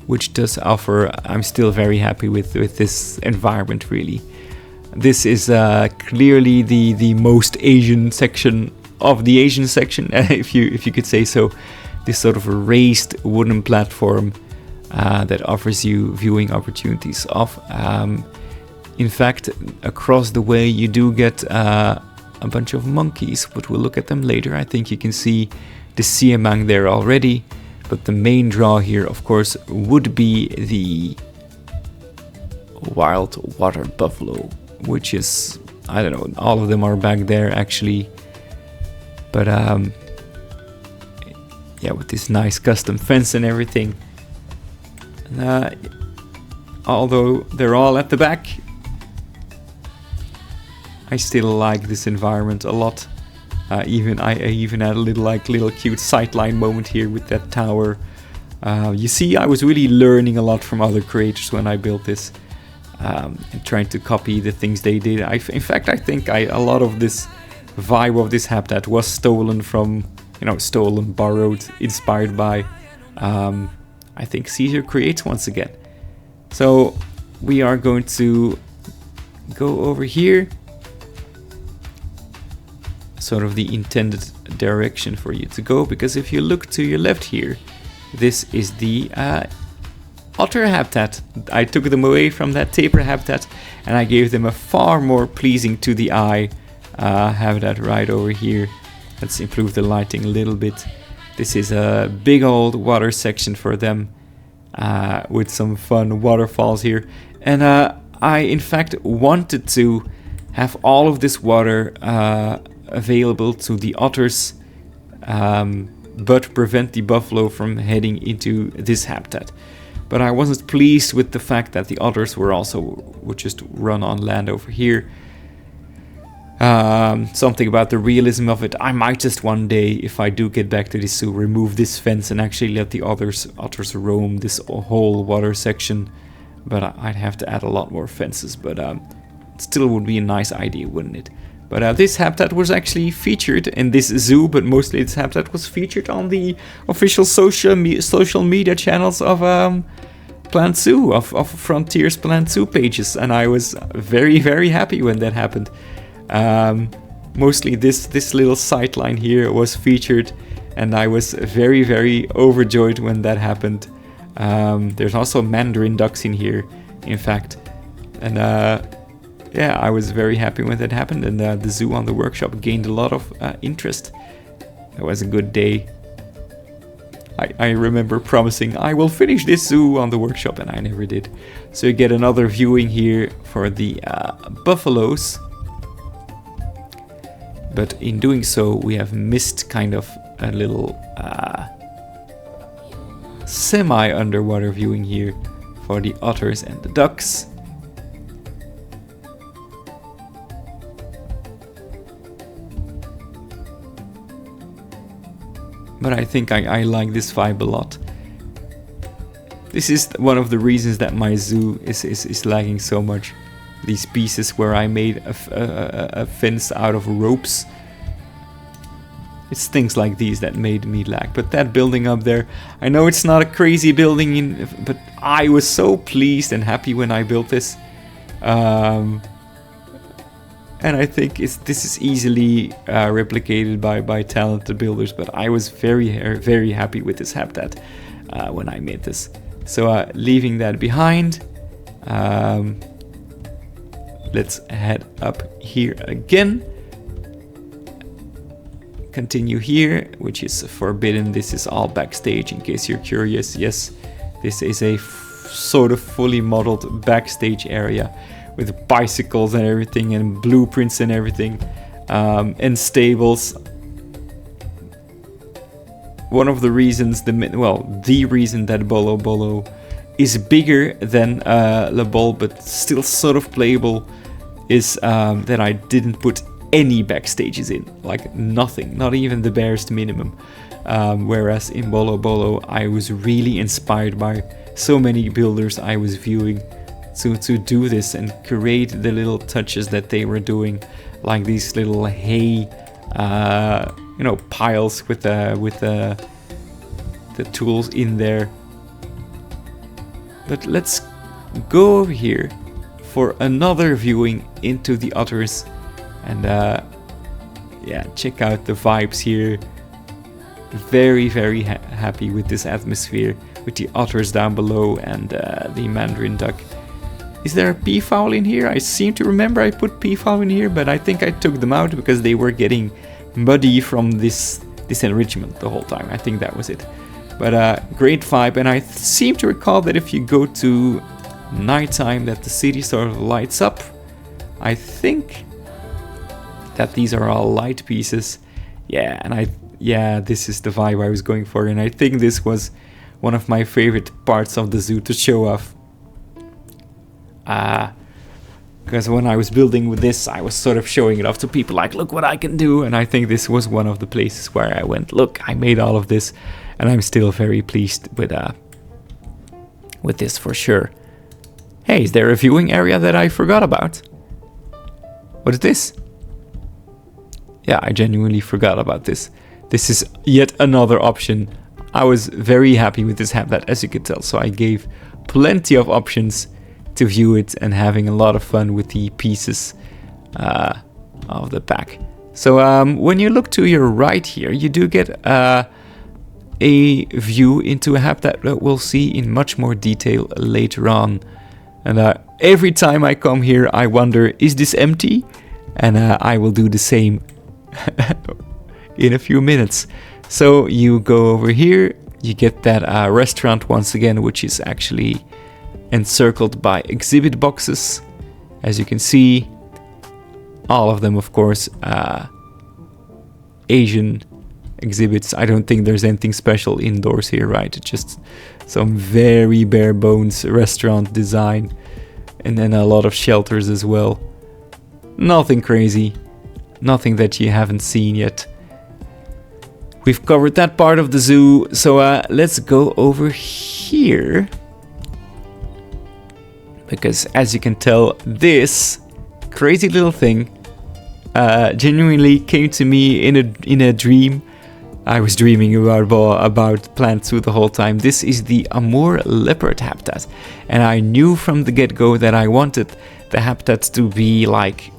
which does offer, I'm still very happy with this environment really. This is clearly the most Asian section of the Asian section, if you could say so. This sort of raised wooden platform that offers you viewing opportunities of. In fact, across the way you do get a bunch of monkeys, but we'll look at them later. I think you can see the siamang there already. But the main draw here, of course, would be the wild water buffalo, which is, I don't know, all of them are back there actually. But yeah, with this nice custom fence and everything. Although they're all at the back, I still like this environment a lot. I even had a little cute sightline moment here with that tower. You see, I was really learning a lot from other creators when I built this, and trying to copy the things they did. In fact, I think a lot of this vibe of this habitat was stolen from, borrowed, inspired by, I think Caesar Creates once again. So we are going to go over here. Sort of the intended direction for you to go, because if you look to your left here, this is the otter habitat. I took them away from that tapir habitat and I gave them a far more pleasing to the eye habitat right over here. Let's improve the lighting a little bit. This is a big old water section for them, with some fun waterfalls here. And I in fact wanted to have all of this water available to the otters, but prevent the buffalo from heading into this habitat. But I wasn't pleased with the fact that the otters would just run on land over here. Something about the realism of it. I might just one day, if I do get back to the zoo, remove this fence and actually let the otters roam this whole water section. But I'd have to add a lot more fences, but it still would be a nice idea, wouldn't it? But this habitat was actually featured in this zoo, but mostly this habitat was featured on the official social media channels of Planet Zoo, of Frontiers Planet Zoo pages, and I was very, very happy when that happened. Mostly this little sightline here was featured, and I was very, very overjoyed when that happened. There's also mandarin ducks in here, in fact, and yeah, I was very happy when that happened, and the zoo on the workshop gained a lot of interest. It was a good day. I remember promising I will finish this zoo on the workshop, and I never did. So you get another viewing here for the buffaloes. But in doing so, we have missed kind of a little semi-underwater viewing here for the otters and the ducks. But I think I like this vibe a lot. This is one of the reasons that my zoo is lagging so much. These pieces where I made a fence out of ropes. It's things like these that made me lag. But that building up there, I know it's not a crazy building, but I was so pleased and happy when I built this. And I think this is easily replicated by talented builders, but I was very happy with this habitat when I made this. So leaving that behind, let's head up here again. Continue here, which is forbidden. This is all backstage, in case you're curious. Yes, this is a sort of fully modeled backstage area with bicycles and everything, and blueprints and everything, and stables. One of the reasons, the reason that Bolo Bolo is bigger than Le Bolle, but still sort of playable, is that I didn't put any backstages in, like nothing, not even the barest minimum. Whereas in Bolo Bolo, I was really inspired by so many builders I was viewing to do this and create the little touches that they were doing, like these little hay, piles with the tools in there. But let's go over here for another viewing into the otters, and check out the vibes here. Very happy with this atmosphere, with the otters down below and the mandarin duck. Is there a peafowl in here? I seem to remember I put peafowl in here, but I think I took them out because they were getting muddy from this enrichment the whole time. I think that was it. But great vibe, and I seem to recall that if you go to nighttime that the city sort of lights up. I think that these are all light pieces. Yeah, this is the vibe I was going for, and I think this was one of my favorite parts of the zoo to show off. Because when I was building with this, I was sort of showing it off to people, like, look what I can do. And I think this was one of the places where I went, look, I made all of this, and I'm still very pleased with this for sure. Hey, is there a viewing area that I forgot about? What is this? Yeah, I genuinely forgot about this. This is yet another option. I was very happy with this habitat, as you could tell, so I gave plenty of options to view it and having a lot of fun with the pieces of the pack. So when you look to your right here, you do get a view into a habitat that we'll see in much more detail later on. And every time I come here, I wonder, is this empty? And I will do the same in a few minutes. So you go over here, you get that restaurant once again, which is actually encircled by exhibit boxes. As you can see, all of them, of course, Asian exhibits. I don't think there's anything special indoors here, right? Just some very bare bones restaurant design, and then a lot of shelters as well. Nothing crazy, nothing that you haven't seen yet. We've covered that part of the zoo, so let's go over here. Because as you can tell, this crazy little thing genuinely came to me in a dream. I was dreaming about plant zoo the whole time. This is the Amur leopard habitat, and I knew from the get-go that I wanted the habitat to be like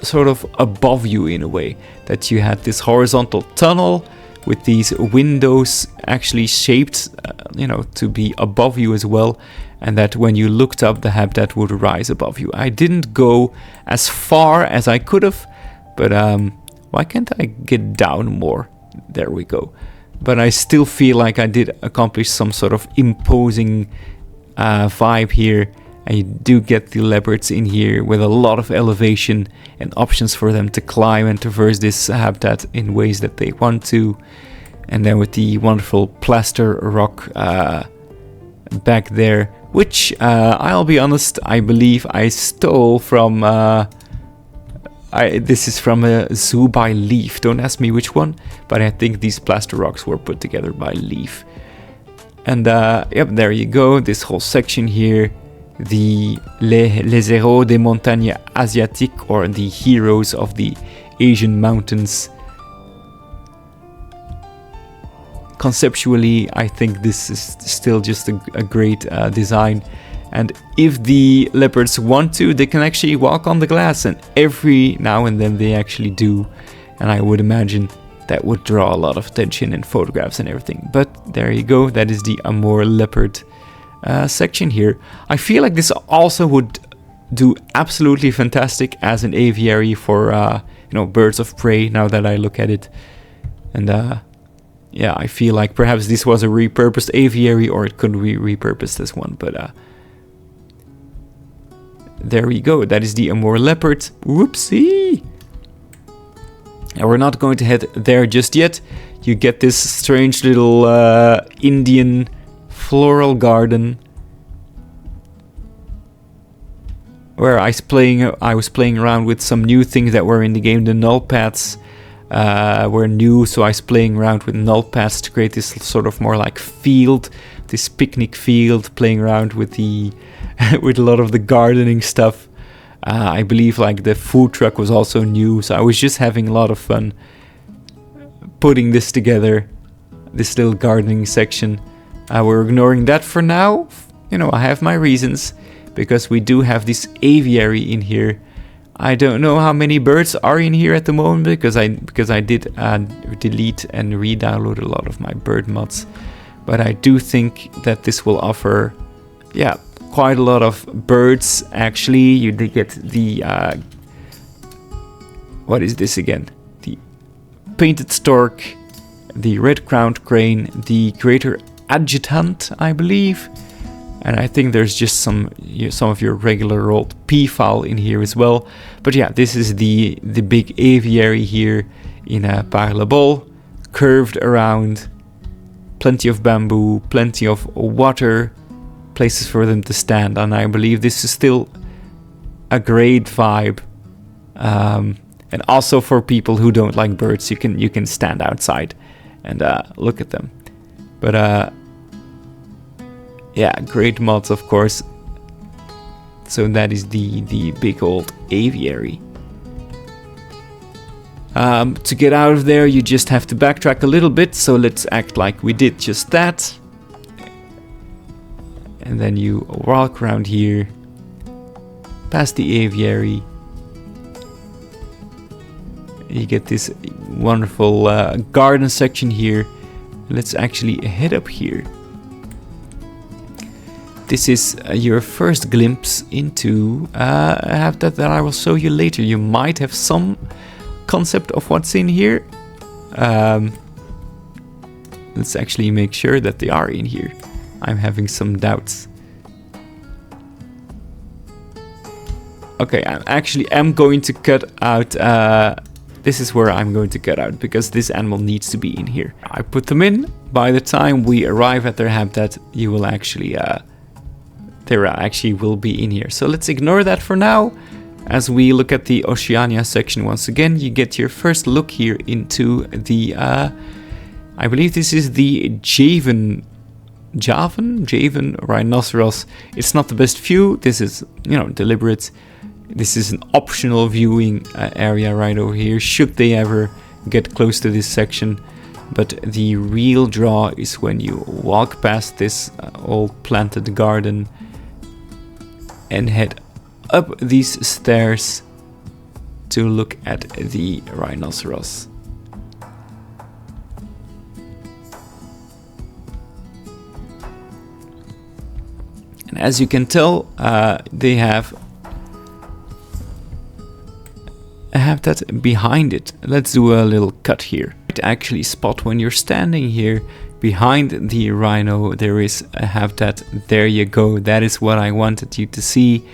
sort of above you in a way, that you had this horizontal tunnel with these windows actually shaped to be above you as well, and that when you looked up, the habitat would rise above you. I didn't go as far as I could have, but why can't I get down more? There we go. But I still feel like I did accomplish some sort of imposing vibe here. And you do get the leopards in here with a lot of elevation and options for them to climb and traverse this habitat in ways that they want to. And then with the wonderful plaster rock back there, which I'll be honest, I believe I stole from. This is from a zoo by Leaf. Don't ask me which one, but I think these plaster rocks were put together by Leaf. And yep, there you go. This whole section here, the les héros des montagnes asiatiques, or the heroes of the Asian mountains. Conceptually, I think this is still just a great design. And if the leopards want to, they can actually walk on the glass, and every now and then they actually do. And I would imagine that would draw a lot of attention in photographs and everything. But there you go, that is the Amur leopard section here. I feel like this also would do absolutely fantastic as an aviary for birds of prey, now that I look at it. And yeah, I feel like perhaps this was a repurposed aviary, or it could be repurposed as one, but there we go, that is the Amur leopard. Whoopsie! And we're not going to head there just yet. You get this strange little Indian floral garden where I was playing around with some new things that were in the game. The null pads were new, so I was playing around with null pads to create this sort of more like field, this picnic field, playing around with the with a lot of the gardening stuff. I believe like the food truck was also new, so I was just having a lot of fun putting this together, this little gardening section. We're ignoring that for now. I have my reasons, because we do have this aviary in here. I don't know how many birds are in here at the moment, because I did delete and re-download a lot of my bird mods. But I do think that this will offer, quite a lot of birds. Actually, you did get the what is this again? The painted stork, the red-crowned crane, the greater adjutant, I believe, and I think there's just some of your regular old peafowl in here as well. But yeah, this is the big aviary here in Parc Le Bolle, curved around, plenty of bamboo, plenty of water, places for them to stand, and I believe this is still a great vibe. And also for people who don't like birds, you can stand outside and look at them. But yeah, great mods, of course. So that is the big old aviary. To get out of there, you just have to backtrack a little bit. So let's act like we did just that. And then you walk around here, past the aviary. You get this wonderful garden section here. Let's actually head up here. This is your first glimpse into a habitat that I will show you later. You might have some concept of what's in here. Let's actually make sure that they are in here. I'm having some doubts. Okay, I'm going to cut out, this is where I'm going to cut out, because this animal needs to be in here. I put them in. By the time we arrive at their habitat, you will actually, they actually will be in here. So let's ignore that for now. As we look at the Oceania section once again, you get your first look here into the, I believe this is the Javan rhinoceros. It's not the best view. This is, deliberate. This is an optional viewing area right over here, should they ever get close to this section. But the real draw is when you walk past this old planted garden and head up these stairs to look at the rhinoceros. And as you can tell, they have a habitat behind it. Let's do a little cut here. To actually spot when you're standing here behind the rhino, there is a habitat. There you go. That is what I wanted you to see.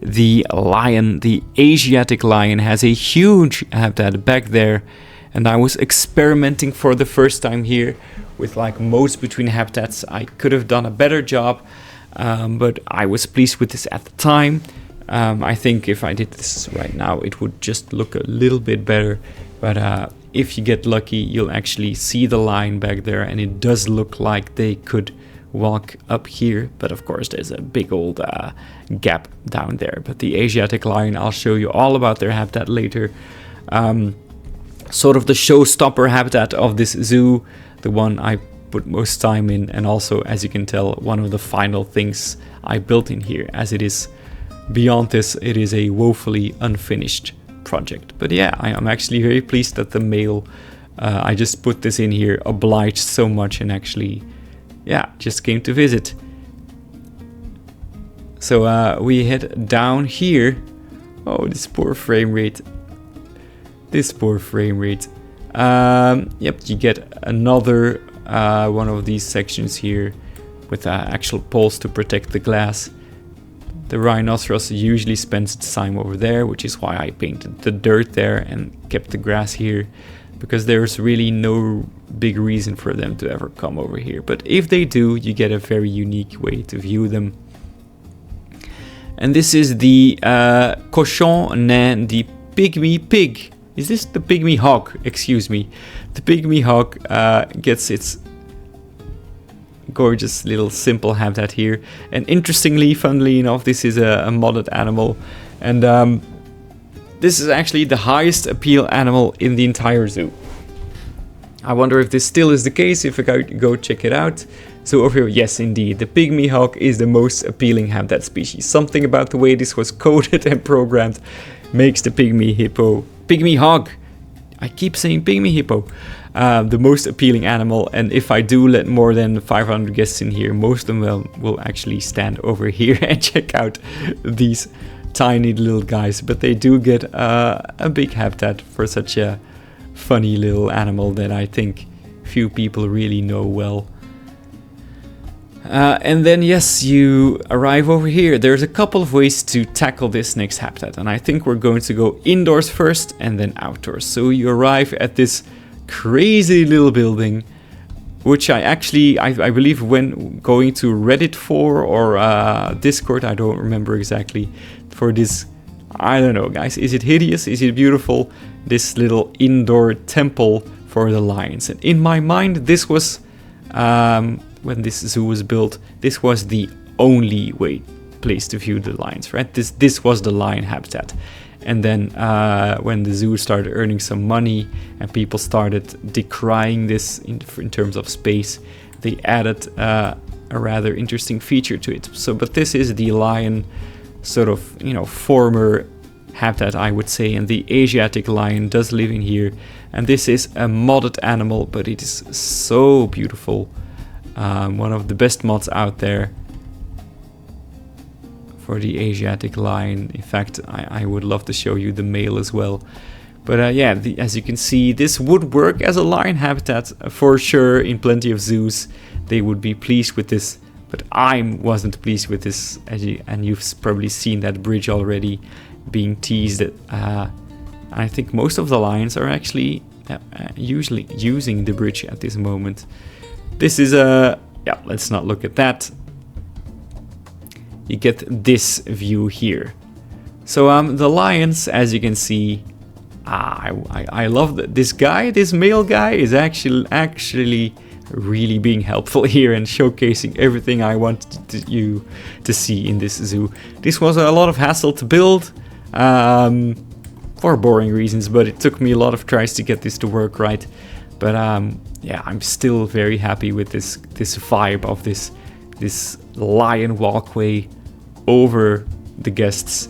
The lion, the Asiatic lion, has a huge habitat back there. and I was experimenting for the first time here with like modes between habitats. I could have done a better job, but I was pleased with this at the time. I think if I did this right now, it would just look a little bit better, but if you get lucky, you'll actually see the line back there, and it does look like they could walk up here, but of course there's a big old gap down there. But the Asiatic lion, I'll show you all about their habitat later. Sort of the showstopper habitat of this zoo, the one I put most time in, and also, as you can tell, one of the final things I built in here, as it is beyond this, it is a woefully unfinished project. But yeah, I am actually very pleased that the male, I just put this in here, obliged so much and actually, yeah, just came to visit. So we head down here. Oh, this poor frame rate. This poor frame rate. Yep, you get another one of these sections here with actual poles to protect the glass. The rhinoceros usually spends its time over there, which is why I painted the dirt there and kept the grass here, because there's really no big reason for them to ever come over here. But if they do, you get a very unique way to view them. And this is the cochon nain, the pygmy pig. Is this the pygmy hog? Excuse me. The pygmy hog gets its gorgeous little simple habitat here. And interestingly, funnily enough, this is a modded animal. And this is actually the highest appeal animal in the entire zoo. I wonder if this still is the case, if I go check it out. So over here, yes indeed, the pygmy hog is the most appealing habitat species. Something about the way this was coded and programmed makes the pygmy hog, I keep saying pygmy hippo, the most appealing animal. And if I do let more than 500 guests in here, most of them will actually stand over here and check out these tiny little guys. But they do get a big habitat for such a funny little animal that I think few people really know well. And then yes, you arrive over here. There's a couple of ways to tackle this next habitat, and I think we're going to go indoors first and then outdoors. So you arrive at this crazy little building, which I believe when going to Reddit for, or Discord, I don't remember exactly, for this, I don't know guys, is it hideous, is it beautiful, this little indoor temple for the lions. And in my mind, this was when this zoo was built, this was the only place to view the lions, right? This was the lion habitat. And then when the zoo started earning some money and people started decrying this in terms of space, they added a rather interesting feature to it. So, but this is the lion sort of, former habitat, I would say, and the Asiatic lion does live in here. And this is a modded animal, but it is so beautiful. One of the best mods out there for the Asiatic lion. In fact, I would love to show you the male as well. But yeah, as you can see, this would work as a lion habitat for sure in plenty of zoos. They would be pleased with this, but I wasn't pleased with this, and you've probably seen that bridge already being teased. I think most of the lions are actually usually using the bridge at this moment. This is yeah, let's not look at that. You get this view here. So the lions, as you can see, I love this guy. This male guy is actually really being helpful here and showcasing everything I wanted you to see in this zoo. This was a lot of hassle to build for boring reasons, but it took me a lot of tries to get this to work right. But yeah, I'm still very happy with this vibe of this lion walkway over the guests.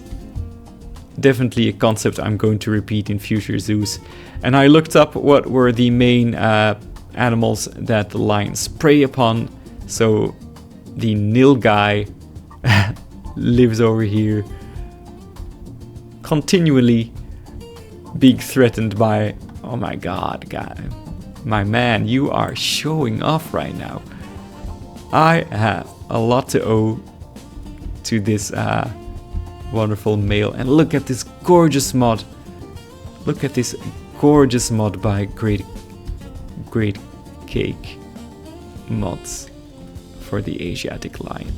Definitely a concept I'm going to repeat in future zoos. And I looked up what were the main animals that the lions prey upon. So the nilgai lives over here, continually being threatened by, oh my god, my man, you are showing off right now. I have a lot to owe to this wonderful male. And look at this gorgeous mod. Look at this gorgeous mod by Great Cake Mods for the Asiatic lion.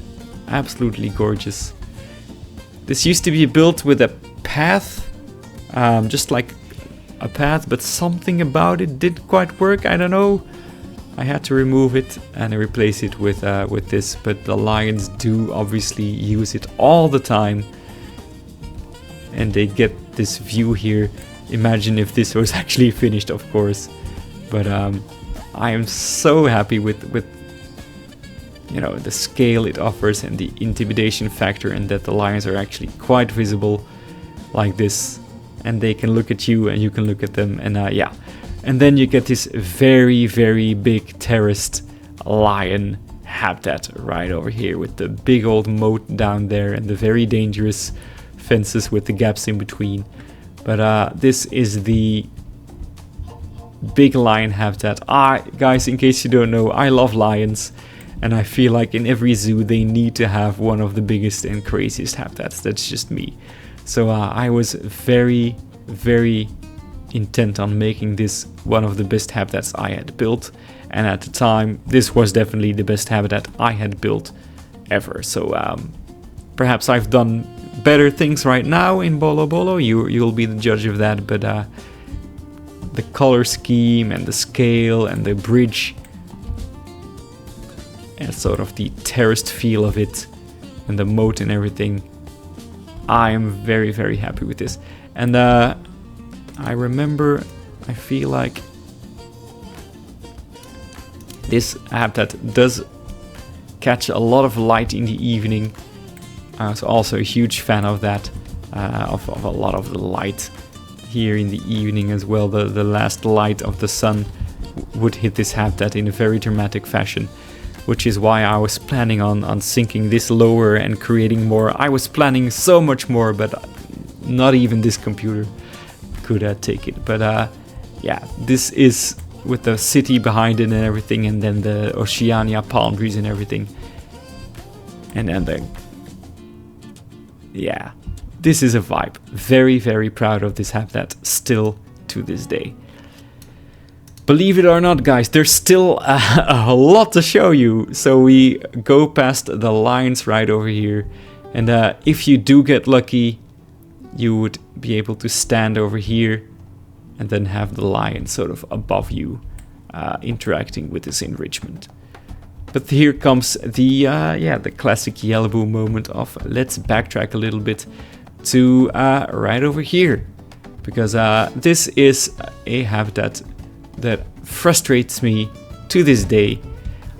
Absolutely gorgeous. This used to be built with a path, just like a path, but something about it didn't quite work. I don't know. I had to remove it and replace it with this, but the lions do obviously use it all the time, and they get this view here. Imagine if this was actually finished, of course. But I am so happy with you know, the scale it offers and the intimidation factor, and that the lions are actually quite visible like this, and they can look at you and you can look at them, and yeah. And then you get this very, very big terraced lion habitat right over here with the big old moat down there and the very dangerous fences with the gaps in between. But this is the big lion habitat. Guys, in case you don't know, I love lions, and I feel like in every zoo they need to have one of the biggest and craziest habitats. That's just me. So I was very, very intent on making this one of the best habitats I had built, and at the time this was definitely the best habitat I had built ever. So perhaps I've done better things right now in Bolo Bolo. You'll be the judge of that, but the color scheme and the scale and the bridge and sort of the terraced feel of it and the moat and everything, I am very, very happy with this. And I remember, I feel like this habitat does catch a lot of light in the evening. So also a huge fan of that, of a lot of the light here in the evening as well. The last light of the sun would hit this habitat in a very dramatic fashion, which is why I was planning on sinking this lower and creating more. I was planning so much more, but not even this computer could take it. But yeah, this is with the city behind it and everything, and then the Oceania palm trees and everything, and then the, yeah, this is a vibe. Very, very proud of this habitat still to this day. Believe it or not, guys, there's still a lot to show you. So we go past the lions right over here, and if you do get lucky, you would be able to stand over here and then have the lion sort of above you, interacting with this enrichment. But here comes the the classic Yellowboo moment of let's backtrack a little bit to right over here, because this is a habitat that frustrates me to this day.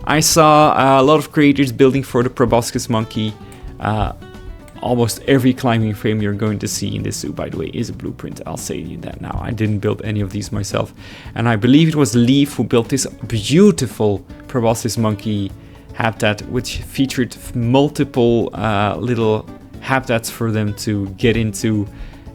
I saw a lot of creators building for the proboscis monkey. Almost every climbing frame you're going to see in this zoo, by the way, is a blueprint. I'll say you that now. I didn't build any of these myself. And I believe it was Leaf who built this beautiful proboscis monkey habitat, which featured multiple little habitats for them to get into.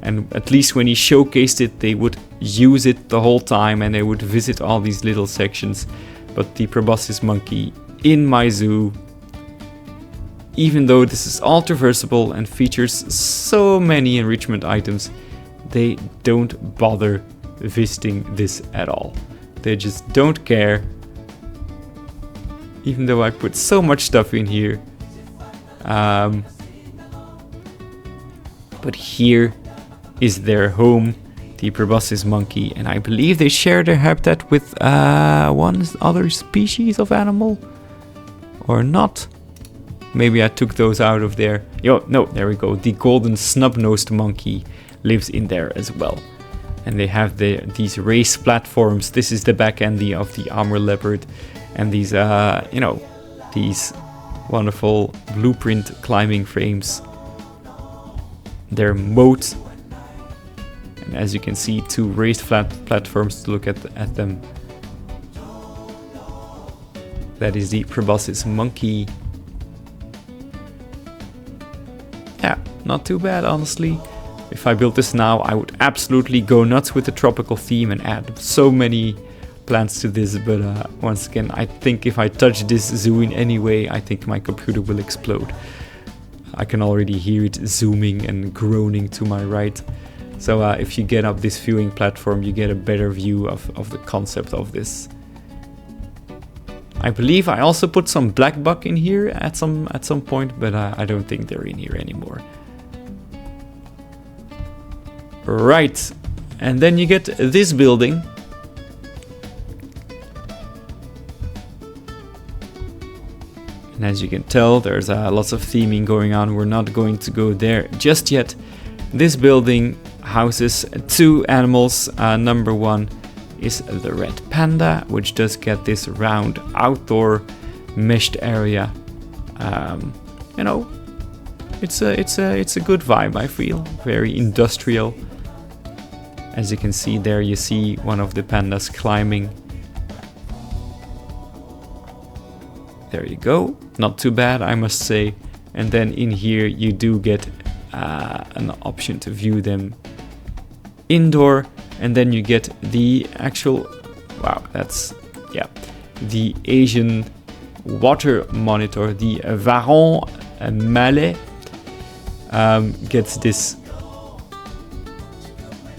And at least when he showcased it, they would use it the whole time and they would visit all these little sections. But the proboscis monkey in my zoo, even though this is all traversable and features so many enrichment items, they don't bother visiting this at all. They just don't care. Even though I put so much stuff in here. But here is their home, the proboscis monkey, and I believe they share their habitat with one other species of animal, or not. Maybe I took those out of there. No, there we go. The golden snub-nosed monkey lives in there as well. And they have these race platforms. This is the back end of the armor leopard, and these these wonderful blueprint climbing frames. They're moat. And as you can see, two raised platforms to look at them. That is the proboscis monkey. Yeah, not too bad, honestly. If I built this now, I would absolutely go nuts with the tropical theme and add so many plants to this. But once again, I think if I touch this zoo in any way, I think my computer will explode. I can already hear it zooming and groaning to my right. So if you get up this viewing platform, you get a better view of the concept of this. I believe I also put some black buck in here at some point, but I don't think they're in here anymore. Right, and then you get this building. And as you can tell, there's lots of theming going on. We're not going to go there just yet. This building houses 2 animals. Number 1 is the red panda, which does get this round outdoor meshed area. You know, it's a good vibe, I feel. Very industrial. As you can see there, you see one of the pandas climbing. There you go. Not too bad, I must say. And then in here you do get an option to view them indoor. And then you get the actual, wow, that's, yeah, the Asian water monitor, the Varon Malais, gets this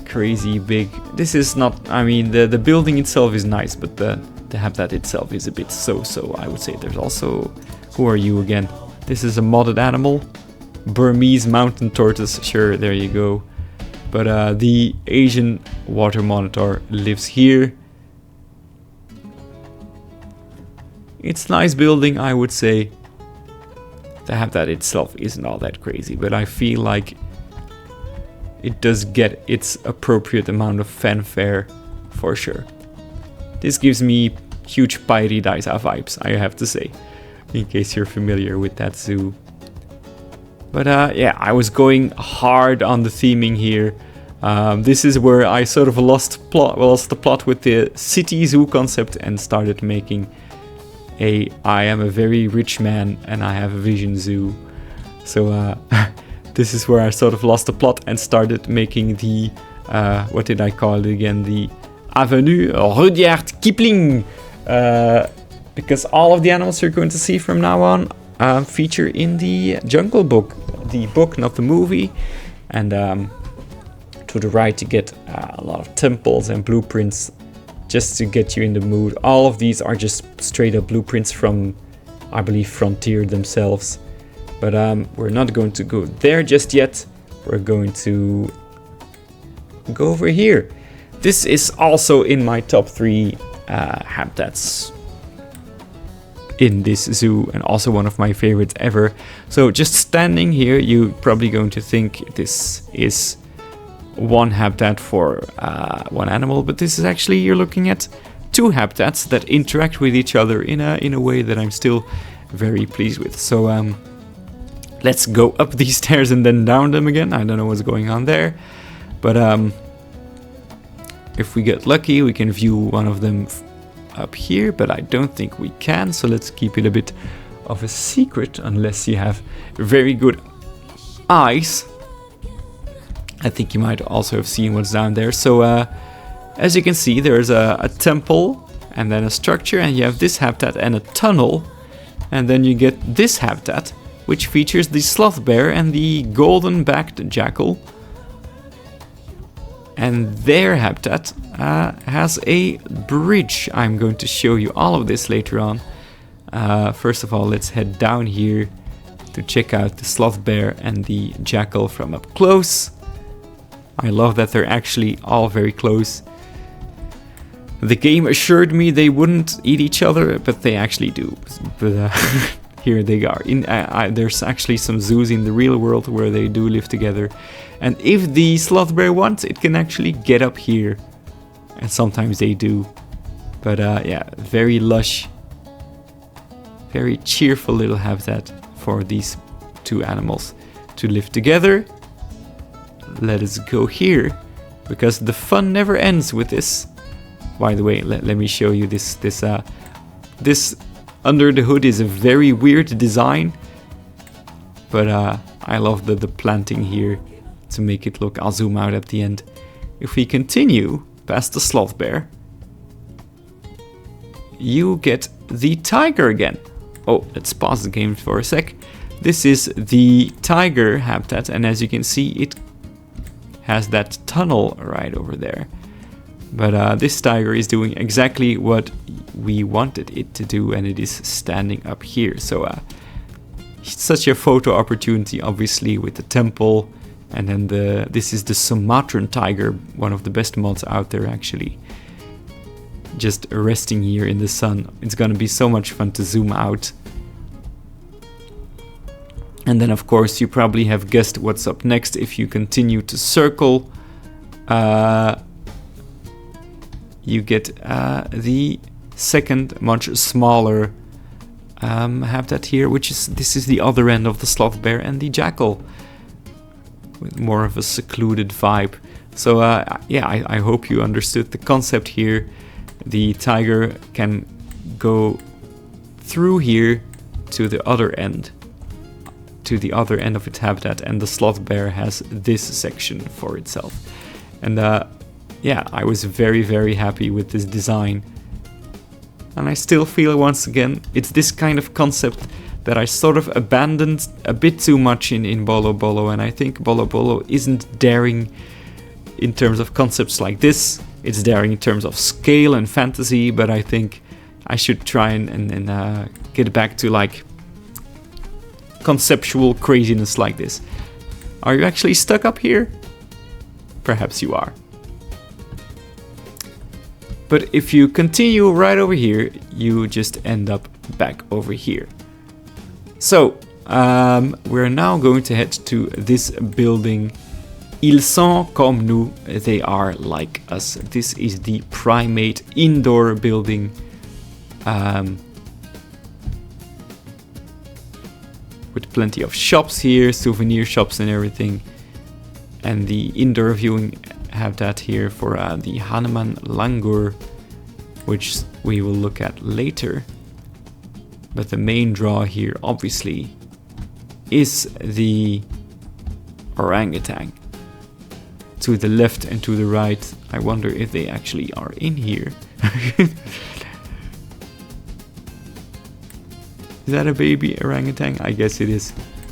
crazy big, this is not, I mean, the building itself is nice, but the habitat itself is a bit so, I would say. There's also, who are you again? This is a modded animal, Burmese mountain tortoise, sure, there you go. But the Asian water monitor lives here. It's a nice building, I would say. The habitat itself isn't all that crazy, but I feel like it does get its appropriate amount of fanfare for sure. This gives me huge Pairidaisa vibes, I have to say, in case you're familiar with that zoo. But yeah, I was going hard on the theming here. This is where I sort of lost the plot with the city zoo concept and started making I am a very rich man and I have a vision zoo. So this is where I sort of lost the plot and started making the, what did I call it again? The Avenue Rudyard Kipling. Because all of the animals you're going to see from now on feature in the Jungle Book. The book, not the movie. And to the right you get a lot of temples and blueprints just to get you in the mood. All of these are just straight up blueprints from, I believe, Frontier themselves. But we're not going to go there just yet. We're going to go over here. This is also in my top 3 habitats in this zoo, and also one of my favorites ever. So just standing here, you're probably going to think this is one habitat for one animal, but this is actually, you're looking at 2 habitats that interact with each other in a way that I'm still very pleased with. So let's go up these stairs and then down them again. I don't know what's going on there, but if we get lucky, we can view one of them up here, but I don't think we can, so let's keep it a bit of a secret unless you have very good eyes. I think you might also have seen what's down there. So as you can see, there's a temple and then a structure, and you have this habitat and a tunnel, and then you get this habitat which features the sloth bear and the golden-backed jackal. And their habitat has a bridge. I'm going to show you all of this later on. First of all, let's head down here to check out the sloth bear and the jackal from up close. I love that they're actually all very close. The game assured me they wouldn't eat each other, but they actually do. But here they are. There's actually some zoos in the real world where they do live together. And if the sloth bear wants, it can actually get up here. And sometimes they do. But yeah, very lush, very cheerful little habitat for these 2 animals to live together. Let us go here, because the fun never ends with this. By the way, let me show you this. This under the hood is a very weird design, but I love the planting here to make it look. I'll zoom out at the end. If we continue past the sloth bear, you get the tiger again. Oh, let's pause the game for a sec. This is the tiger habitat, and as you can see, it has that tunnel right over there. But this tiger is doing exactly what we wanted it to do, and it is standing up here. So it's such a photo opportunity, obviously, with the temple. And then this is the Sumatran tiger, one of the best mods out there, actually. Just resting here in the sun. It's gonna be so much fun to zoom out. And then, of course, you probably have guessed what's up next. If you continue to circle, you get the second, much smaller habitat here, this is the other end of the sloth bear and the jackal, with more of a secluded vibe. So yeah, I hope you understood the concept here. The tiger can go through here to the other end of its habitat, and the sloth bear has this section for itself. And yeah, I was very, very happy with this design. And I still feel, once again, it's this kind of concept that I sort of abandoned a bit too much in Bolo Bolo, and I think Bolo Bolo isn't daring in terms of concepts like this. It's daring in terms of scale and fantasy, but I think I should try and get back to like conceptual craziness like this. Are you actually stuck up here? Perhaps you are. But if you continue right over here, you just end up back over here. So, we're now going to head to this building. Ils sont comme nous, they are like us. This is the primate indoor building. With plenty of shops here, souvenir shops and everything. And the indoor viewing habitat here for the Hanuman langur, which we will look at later. But the main draw here, obviously, is the orangutan. To the left and to the right, I wonder if they actually are in here. Is that a baby orangutan? I guess it is.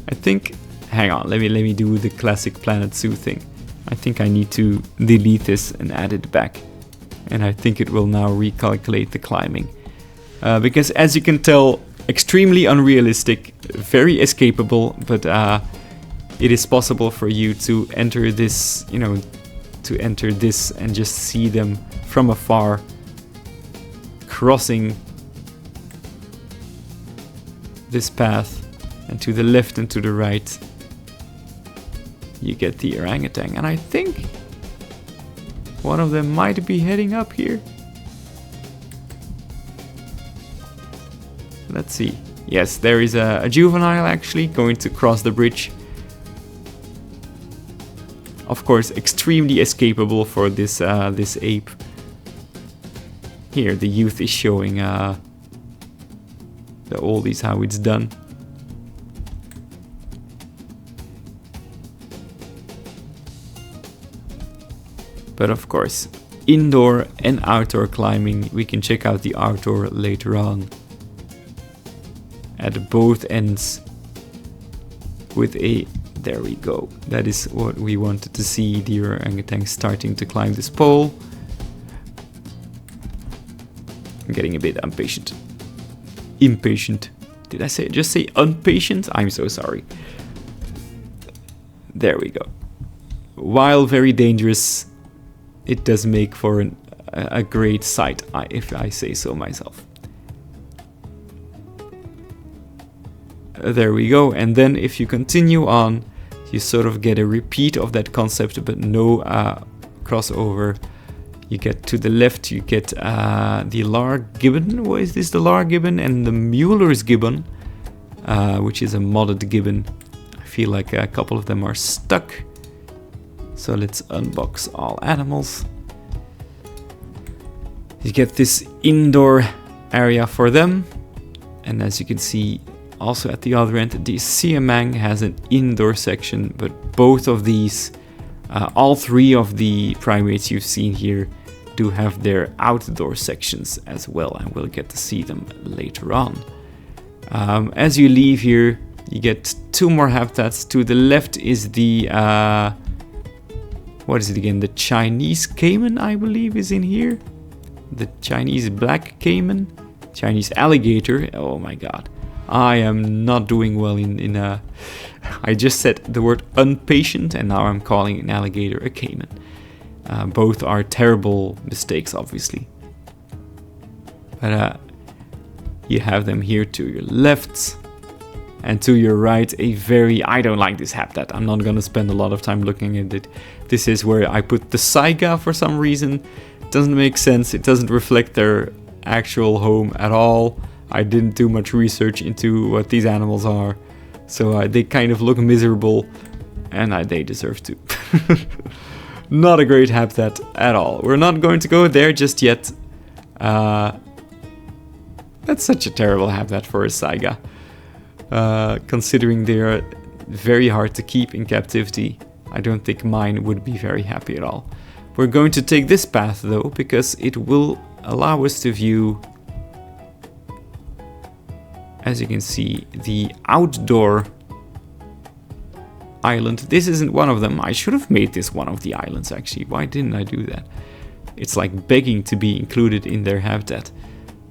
I think, hang on, let me do the classic Planet Zoo thing. I think I need to delete this and add it back. And I think it will now recalculate the climbing. Because as you can tell, extremely unrealistic, very escapable, but it is possible for you to enter this, and just see them from afar crossing this path, and to the left and to the right you get the orangutan, and I think one of them might be heading up here. Let's see. Yes, there is a juvenile actually going to cross the bridge. Of course, extremely escapable for this this ape. Here, the youth is showing the oldies how it's done. But of course, indoor and outdoor climbing, we can check out the outdoor later on. At both ends with a, there we go. That is what we wanted to see, the orangutan starting to climb this pole. I'm getting a bit impatient. Did I just say impatient? I'm so sorry. There we go. While very dangerous, it does make for a great sight, if I say so myself. There we go. And then if you continue on, you sort of get a repeat of that concept, but no crossover. You get to the left, you get the Lar gibbon. What is this? The Lar gibbon and the Mueller's gibbon, which is a modded gibbon. I feel like a couple of them are stuck. So let's unbox all animals. You get this indoor area for them. And as you can see, also at the other end, the siamang has an indoor section, but both of these, all three of the primates you've seen here, do have their outdoor sections as well, and we'll get to see them later on. As you leave here, you get two more habitats. To the left is the what is it again? The Chinese caiman, I believe, is in here. The Chinese black caiman. Chinese alligator. Oh my god. I am not doing well in I just said the word impatient and now I'm calling an alligator a caiman. Both are terrible mistakes, obviously. But you have them here to your left. And to your right, I don't like this habitat. I'm not gonna spend a lot of time looking at it. This is where I put the saiga for some reason. It doesn't make sense. It doesn't reflect their actual home at all. I didn't do much research into what these animals are. So they kind of look miserable. And they deserve to. Not a great habitat at all. We're not going to go there just yet. That's such a terrible habitat for a saiga. Considering they're very hard to keep in captivity, I don't think mine would be very happy at all. We're going to take this path though, because it will allow us to view, as you can see, the outdoor island. This isn't one of them. I should have made this one of the islands actually. Why didn't I do that? It's like begging to be included in their habitat.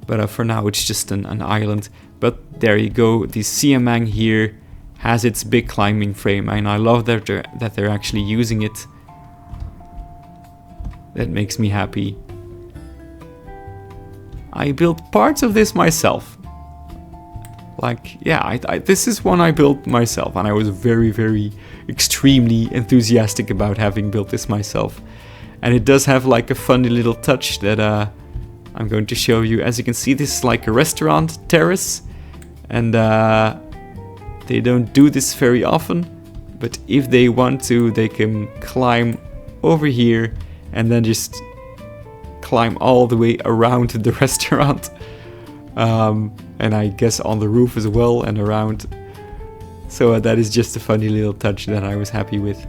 But for now it's just an island. But there you go, the siamang here has its big climbing frame, and I love that they're actually using it. That makes me happy. I built parts of this myself. Like, yeah, this is one I built myself, and I was very, very extremely enthusiastic about having built this myself. And it does have like a funny little touch that I'm going to show you. As you can see, this is like a restaurant terrace. And they don't do this very often, but if they want to, they can climb over here and then just climb all the way around the restaurant. And I guess on the roof as well and around. So that is just a funny little touch that I was happy with.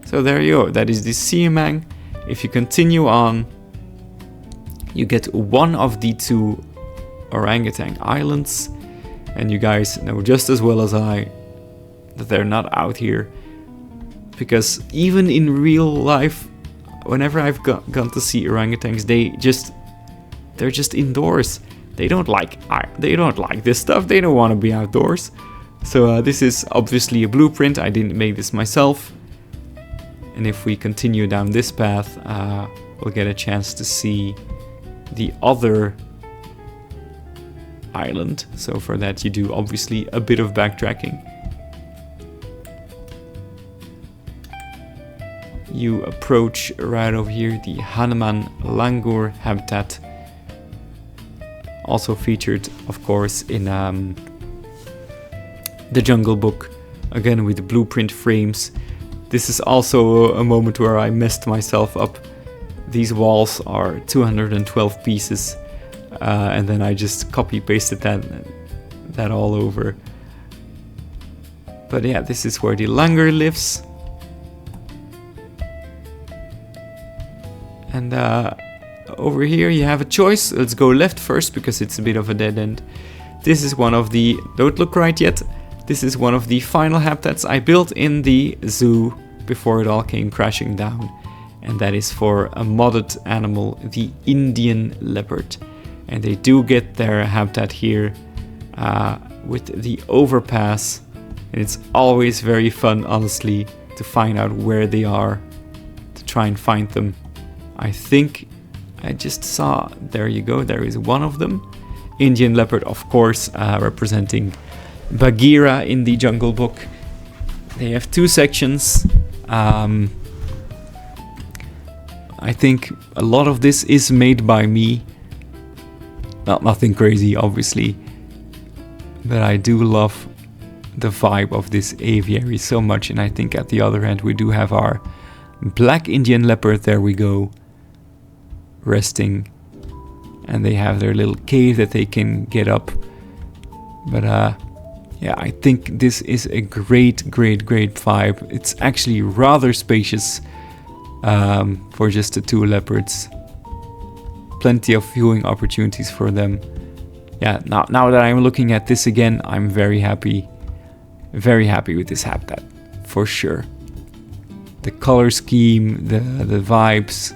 So there you go, that is the siamang. If you continue on, you get one of the two orangutan islands, and you guys know just as well as I that they're not out here, because even in real life, whenever I've gone to see orangutans, they're just indoors. They don't like this stuff. They don't want to be outdoors. So this is obviously a blueprint. I didn't make this myself. And if we continue down this path, we'll get a chance to see the other island. So for that you do obviously a bit of backtracking. You approach right over here the Hanuman langur habitat, also featured of course in the Jungle Book, again with the blueprint frames. This is also a moment where I messed myself up. These walls are 212 pieces, and then I just copy pasted that all over. But yeah, this is where the langur lives. And over here you have a choice. Let's go left first because it's a bit of a dead end. This is one of the, don't look right yet, this is one of the final habitats I built in the zoo before it all came crashing down. And that is for a modded animal, the Indian leopard. And they do get their habitat here with the overpass. And it's always very fun, honestly, to find out where they are, to try and find them. I think I just saw, there you go, there is one of them. Indian leopard, of course, representing Bagheera in the Jungle Book. They have two sections. I think a lot of this is made by me. Nothing crazy, obviously. But I do love the vibe of this aviary so much. And I think at the other end we do have our black Indian leopard. There we go. Resting. And they have their little cave that they can get up. But yeah, I think this is a great vibe. It's actually rather spacious for just the two leopards. Plenty of viewing opportunities for them. Yeah, now that I'm looking at this again, I'm very happy. Very happy with this habitat, for sure. The color scheme, the vibes,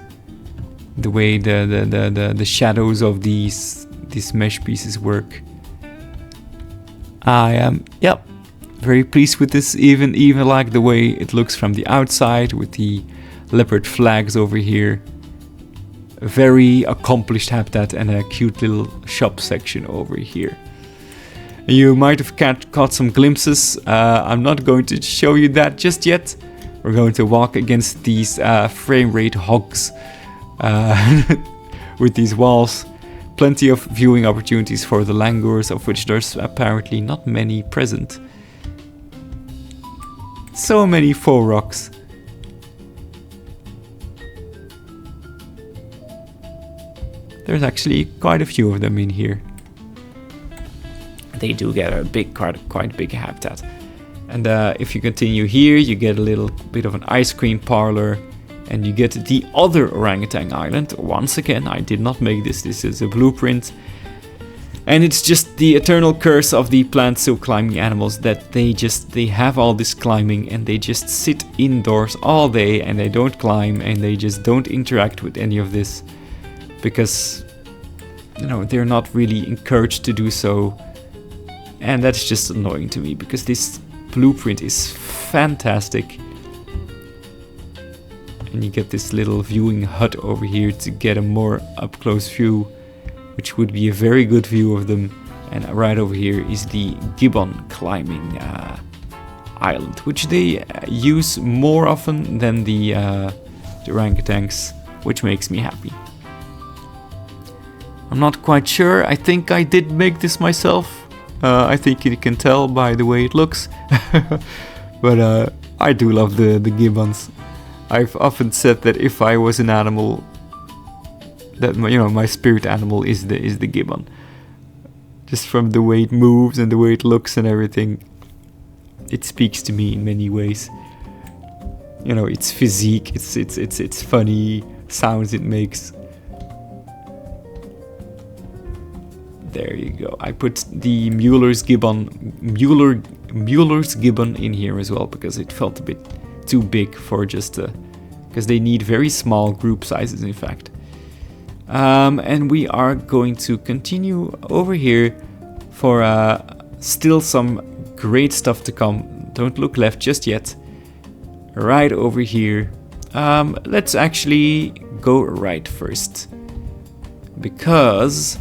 the way the shadows of these mesh pieces work. I am, very pleased with this. Even like the way it looks from the outside with the leopard flags over here. A very accomplished habitat and a cute little shop section over here. You might have caught some glimpses. I'm not going to show you that just yet. We're going to walk against these frame rate hogs with these walls. Plenty of viewing opportunities for the langurs, of which there's apparently not many present. So many faux rocks. There's actually quite a few of them in here. They do get a quite big habitat. And if you continue here, you get a little bit of an ice cream parlor, and you get the other orangutan island. Once again, I did not make this. This is a blueprint. And it's just the eternal curse of the plant silk climbing animals that they have all this climbing and they just sit indoors all day and they don't climb and they just don't interact with any of this because, you know, they're not really encouraged to do so. And that's just annoying to me because this blueprint is fantastic. And you get this little viewing hut over here to get a more up-close view, which would be a very good view of them. And right over here is the gibbon climbing island, which they use more often than the orangutans, which makes me happy. I'm not quite sure. I think I did make this myself. I think you can tell by the way it looks. But I do love the gibbons. I've often said that if I was an animal, that my spirit animal is the gibbon. Just from the way it moves and the way it looks and everything, it speaks to me in many ways. You know, its physique, it's funny sounds it makes. There you go. I put the Mueller's gibbon in here as well because it felt a bit too big for just because they need very small group sizes, in fact. And we are going to continue over here for still some great stuff to come. Don't look left just yet. Right over here. Let's actually go right first, because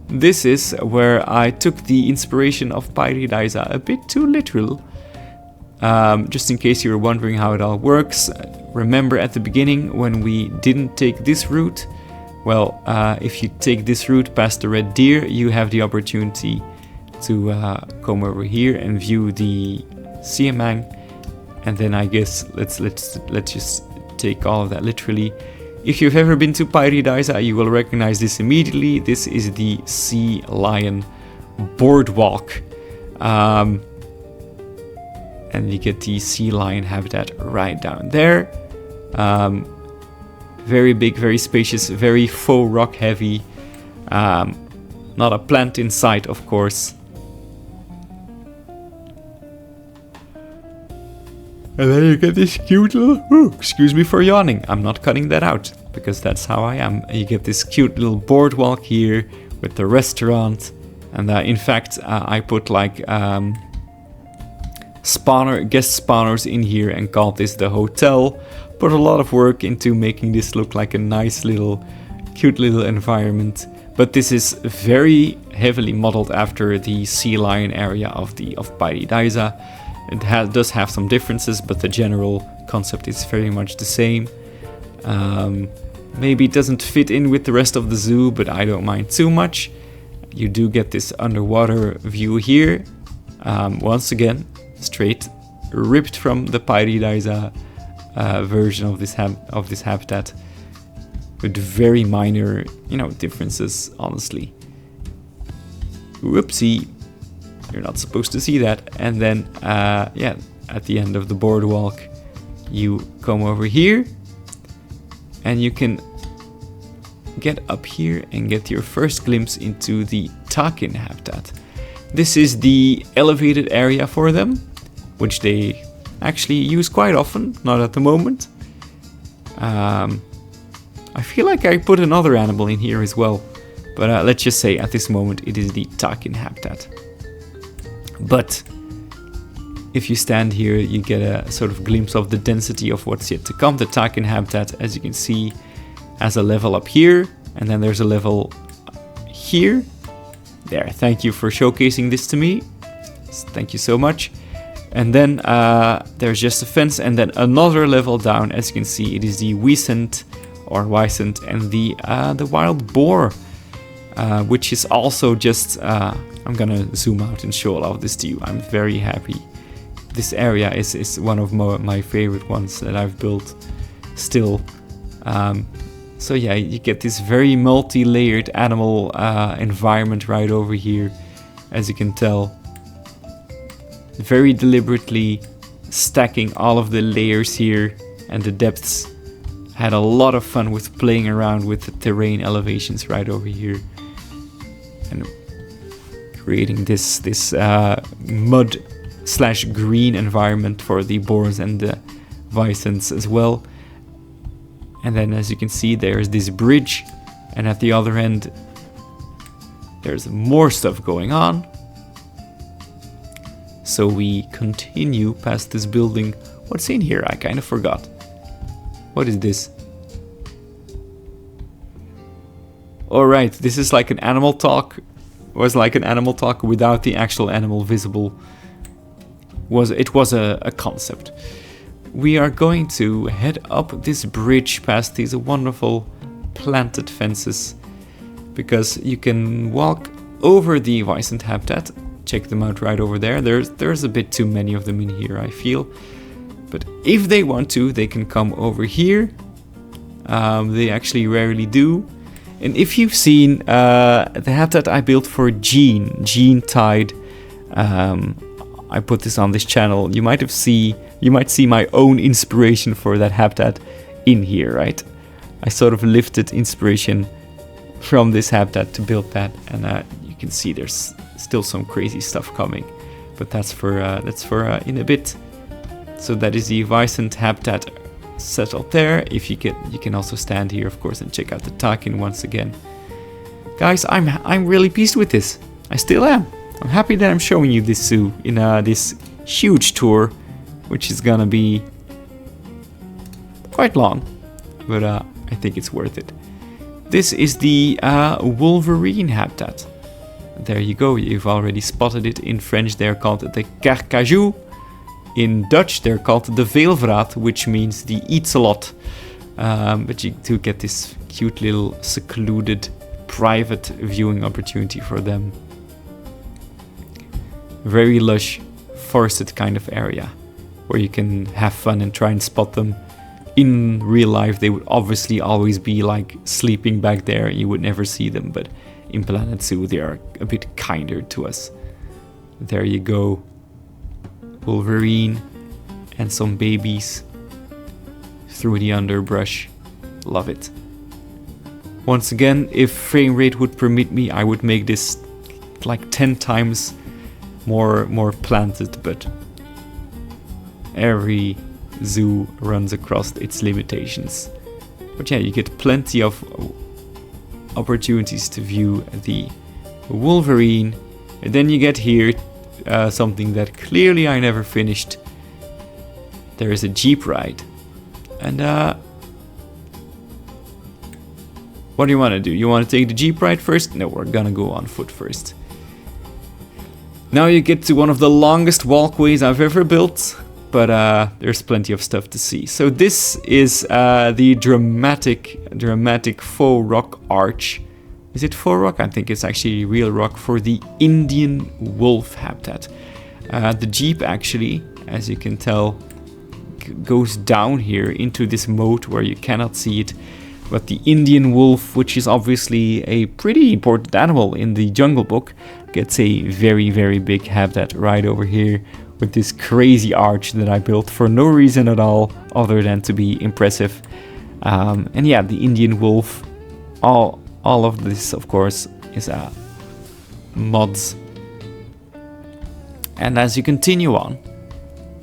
this is where I took the inspiration of Paradisa a bit too literal. Just in case you were wondering how it all works, remember at the beginning when we didn't take this route? Well, if you take this route past the red deer, you have the opportunity to come over here and view the siamang. And then I guess let's just take all of that literally. If you've ever been to Paradisa, you will recognize this immediately. This is the sea lion boardwalk. And you get the sea lion habitat right down there. Very big, very spacious, very faux rock heavy. Not a plant in sight, of course. And then you get this cute little... Ooh, excuse me for yawning. I'm not cutting that out, because that's how I am. You get this cute little boardwalk here with the restaurant. And in fact, I put like guest spawners in here and called this the hotel. Put a lot of work into making this look like a nice little, cute little environment. But this is very heavily modeled after the sea lion area of Paradisa. It does have some differences, but the general concept is very much the same. Maybe it doesn't fit in with the rest of the zoo, but I don't mind too much. You do get this underwater view here. Once again, straight ripped from the Paradisa version of this habitat, with very minor, differences. Honestly, whoopsie. You're not supposed to see that. And then, at the end of the boardwalk, you come over here and you can get up here and get your first glimpse into the takin habitat. This is the elevated area for them. which they actually use quite often, not at the moment. I feel like I put another animal in here as well, but let's just say at this moment it is the takin habitat. But if you stand here, you get a sort of glimpse of the density of what's yet to come. The takin habitat, as you can see, has a level up here, and then there's a level here. There, thank you for showcasing this to me. Thank you so much. And then there's just a fence, and then another level down. As you can see, it is the Wiesent or Wiesent and the wild boar, which is also just. I'm gonna zoom out and show all of this to you. I'm very happy. This area is one of my favorite ones that I've built still. So yeah, you get this very multi-layered animal environment right over here, as you can tell. Very deliberately stacking all of the layers here and the depths. Had a lot of fun with playing around with the terrain elevations right over here. And creating this mud / green environment for the boars and the Wiesents as well. And then, as you can see, there's this bridge, and at the other end there's more stuff going on. So we continue past this building. What's in here? I kind of forgot. What is this? Alright, this is like an animal talk. Was like an animal talk without the actual animal visible. It was a concept. We are going to head up this bridge past these wonderful planted fences, because you can walk over the Wiesent habitat. Check them out right over there. There's a bit too many of them in here, I feel. But if they want to, they can come over here. They actually rarely do. And if you've seen the habitat I built for Gene Tide, I put this on this channel. You might see my own inspiration for that habitat in here, right? I sort of lifted inspiration from this habitat to build that, and you can see there's still some crazy stuff coming, but that's for in a bit. So that is the Wiesent habitat settled there. If you can also stand here, of course, and check out the takin once again. Guys, I'm really pleased with this. I still am. I'm happy that I'm showing you this zoo in this huge tour, which is gonna be quite long, but I think it's worth it. This is the wolverine habitat. There you go, you've already spotted it. In French they're called the carcajou. In Dutch they're called the veelvraat, which means the eats a lot. But you do get this cute little secluded private viewing opportunity for them. Very lush, forested kind of area where you can have fun and try and spot them. In real life they would obviously always be like sleeping back there. You would never see them, but in Planet Zoo they are a bit kinder to us. There you go. Wolverine and some babies through the underbrush. Love it. Once again, if frame rate would permit me, I would make this like 10 times more planted, but every zoo runs across its limitations. But yeah, you get plenty of opportunities to view the wolverine. And then you get here something that clearly I never finished. There is a jeep ride. And what do you want to do? You want to take the jeep ride first? No, we're gonna go on foot first. Now you get to one of the longest walkways I've ever built, but there's plenty of stuff to see. So this is the dramatic faux rock arch. Is it faux rock? I think it's actually real rock for the Indian wolf habitat. The jeep actually, as you can tell, goes down here into this moat where you cannot see it. But the Indian wolf, which is obviously a pretty important animal in the Jungle Book, gets a very, very big habitat right over here with this crazy arch that I built for no reason at all other than to be impressive. And yeah, the Indian wolf, all of this, of course, is mods. And as you continue on,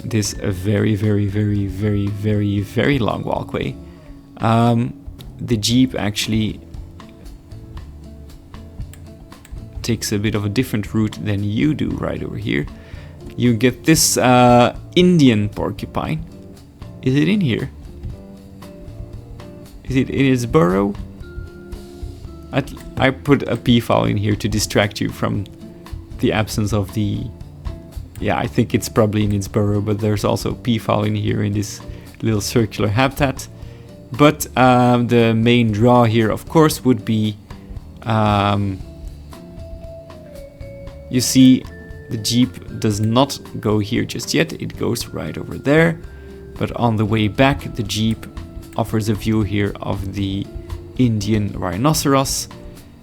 this very, very, very, very, very, very long walkway. The Jeep actually takes a bit of a different route than you do right over here. You get this Indian porcupine. Is it in here? Is it in its burrow? I put a peafowl in here to distract you from the absence of the... Yeah, I think it's probably in its burrow, but there's also peafowl in here in this little circular habitat. But the main draw here, of course, would be... you see, the Jeep does not go here just yet. It goes right over there. But on the way back, the Jeep offers a view here of the Indian rhinoceros.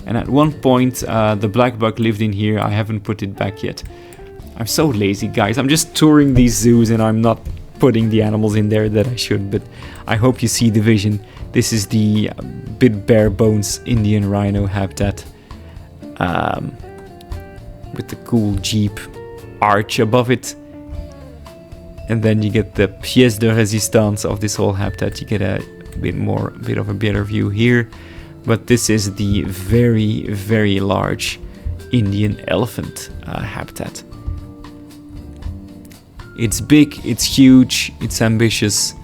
And at one point, the black buck lived in here. I haven't put it back yet. I'm so lazy, guys. I'm just touring these zoos and I'm not putting the animals in there that I should. But I hope you see the vision. This is the bit bare bones Indian rhino habitat. With the cool Jeep arch above it. And then you get the pièce de résistance of this whole habitat. You get a bit of a better view here. But this is the very, very large Indian elephant habitat. It's big, it's huge, it's ambitious.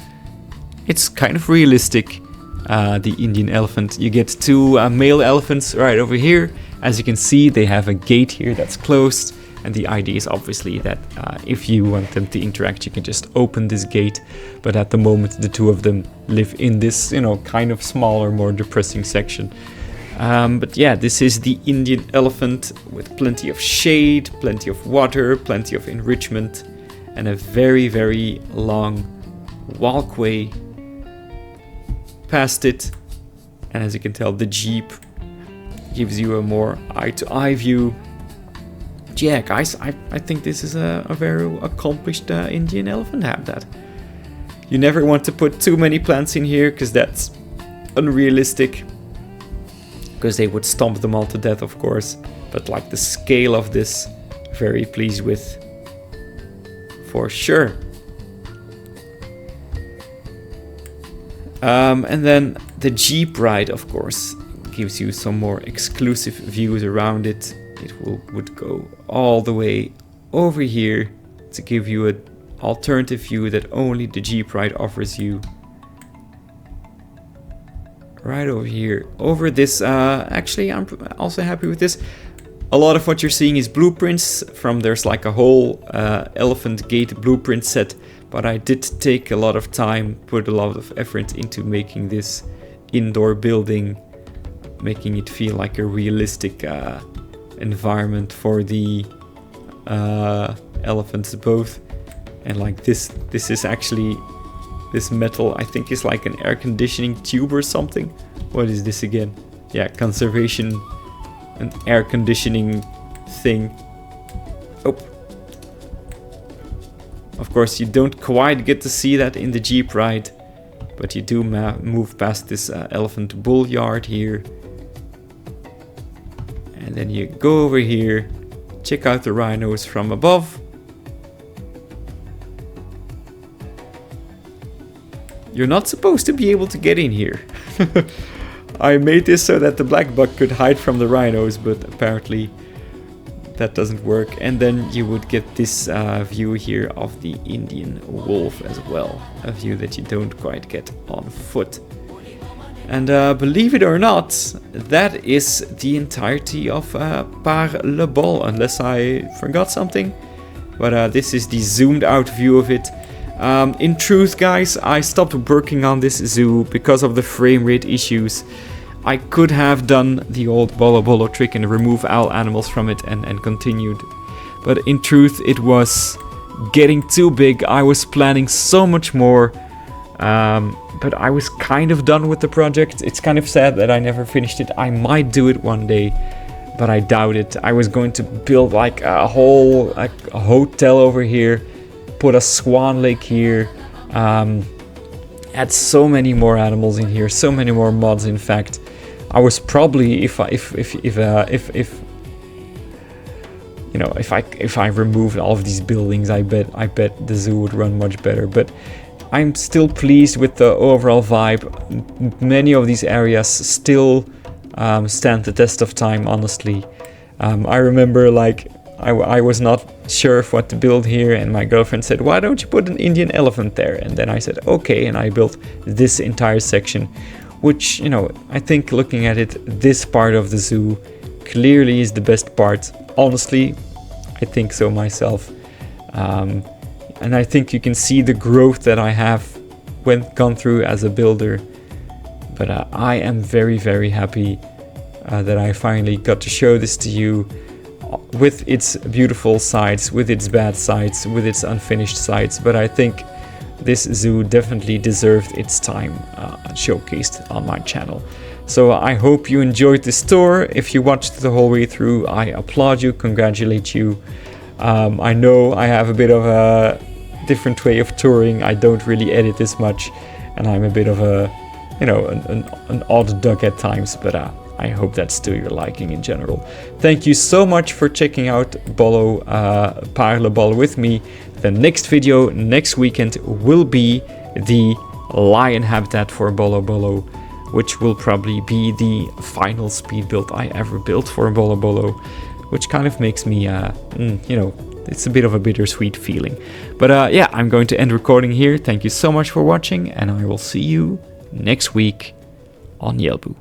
It's kind of realistic, the Indian elephant. You get two male elephants right over here. As you can see, they have a gate here that's closed. And the idea is obviously that if you want them to interact, you can just open this gate. But at the moment, the two of them live in this, kind of smaller, more depressing section. But yeah, this is the Indian elephant with plenty of shade, plenty of water, plenty of enrichment, and a very, very long walkway past it. And as you can tell, the Jeep gives you a more eye-to-eye view. Yeah, guys, I think this is a very accomplished Indian elephant habitat. You never want to put too many plants in here, because that's unrealistic. Because they would stomp them all to death, of course. But like the scale of this, very pleased with. For sure. And then the Jeep ride, of course, gives you some more exclusive views around it. It would go all the way over here to give you an alternative view that only the Jeep ride offers you. Right over here. Over this, actually I'm also happy with this. A lot of what you're seeing is blueprints from, there's like a whole elephant gate blueprint set. But I did take a lot of time, put a lot of effort into making this indoor building, making it feel like a realistic environment for the elephants both. And like this is actually, this metal I think is like an air conditioning tube or something. What is this again? Yeah, conservation and air conditioning thing. Oh, of course you don't quite get to see that in the Jeep ride, but you do move past this elephant bull yard here. And then you go over here, check out the rhinos from above. You're not supposed to be able to get in here. I made this so that the black buck could hide from the rhinos, but apparently that doesn't work. And then you would get this view here of the Indian wolf as well. A view that you don't quite get on foot. And believe it or not, that is the entirety of Parc Le Bolle, unless I forgot something. But this is the zoomed out view of it. In truth, guys, I stopped working on this zoo because of the frame rate issues. I could have done the old Bolo Bolo trick and remove all animals from it and continued. But in truth, it was getting too big. I was planning so much more. But I was kind of done with the project. It's kind of sad that I never finished it. I might do it one day, but I doubt it. I was going to build like a whole a hotel over here, put a swan lake here, add so many more animals in here, so many more mods. In fact, I was probably if you know, if I removed all of these buildings, I bet the zoo would run much better. But I'm still pleased with the overall vibe. Many of these areas still stand the test of time, honestly. I remember, like, I was not sure of what to build here, and my girlfriend said, why don't you put an Indian elephant there? And then I said, okay, and I built this entire section, which, you know, I think looking at it, this part of the zoo clearly is the best part. Honestly, I think so myself. And I think you can see the growth that I have gone through as a builder. But I am very, very happy that I finally got to show this to you, with its beautiful sides, with its bad sides, with its unfinished sides. But I think this zoo definitely deserved its time showcased on my channel. So I hope you enjoyed this tour. If you watched the whole way through, I applaud you, congratulate you. I know I have a bit of a different way of touring. I don't really edit this much, and I'm a bit of a, you know, an odd duck at times, but I hope that's to your liking in general. Thank you so much for checking out Parc Le Bolle with me. The next video next weekend will be the lion habitat for Bolo Bolo, which will probably be the final speed build I ever built for Bolo Bolo, which kind of makes me, you know, it's a bit of a bittersweet feeling. But yeah, I'm going to end recording here. Thank you so much for watching, and I will see you next week on Yelbu.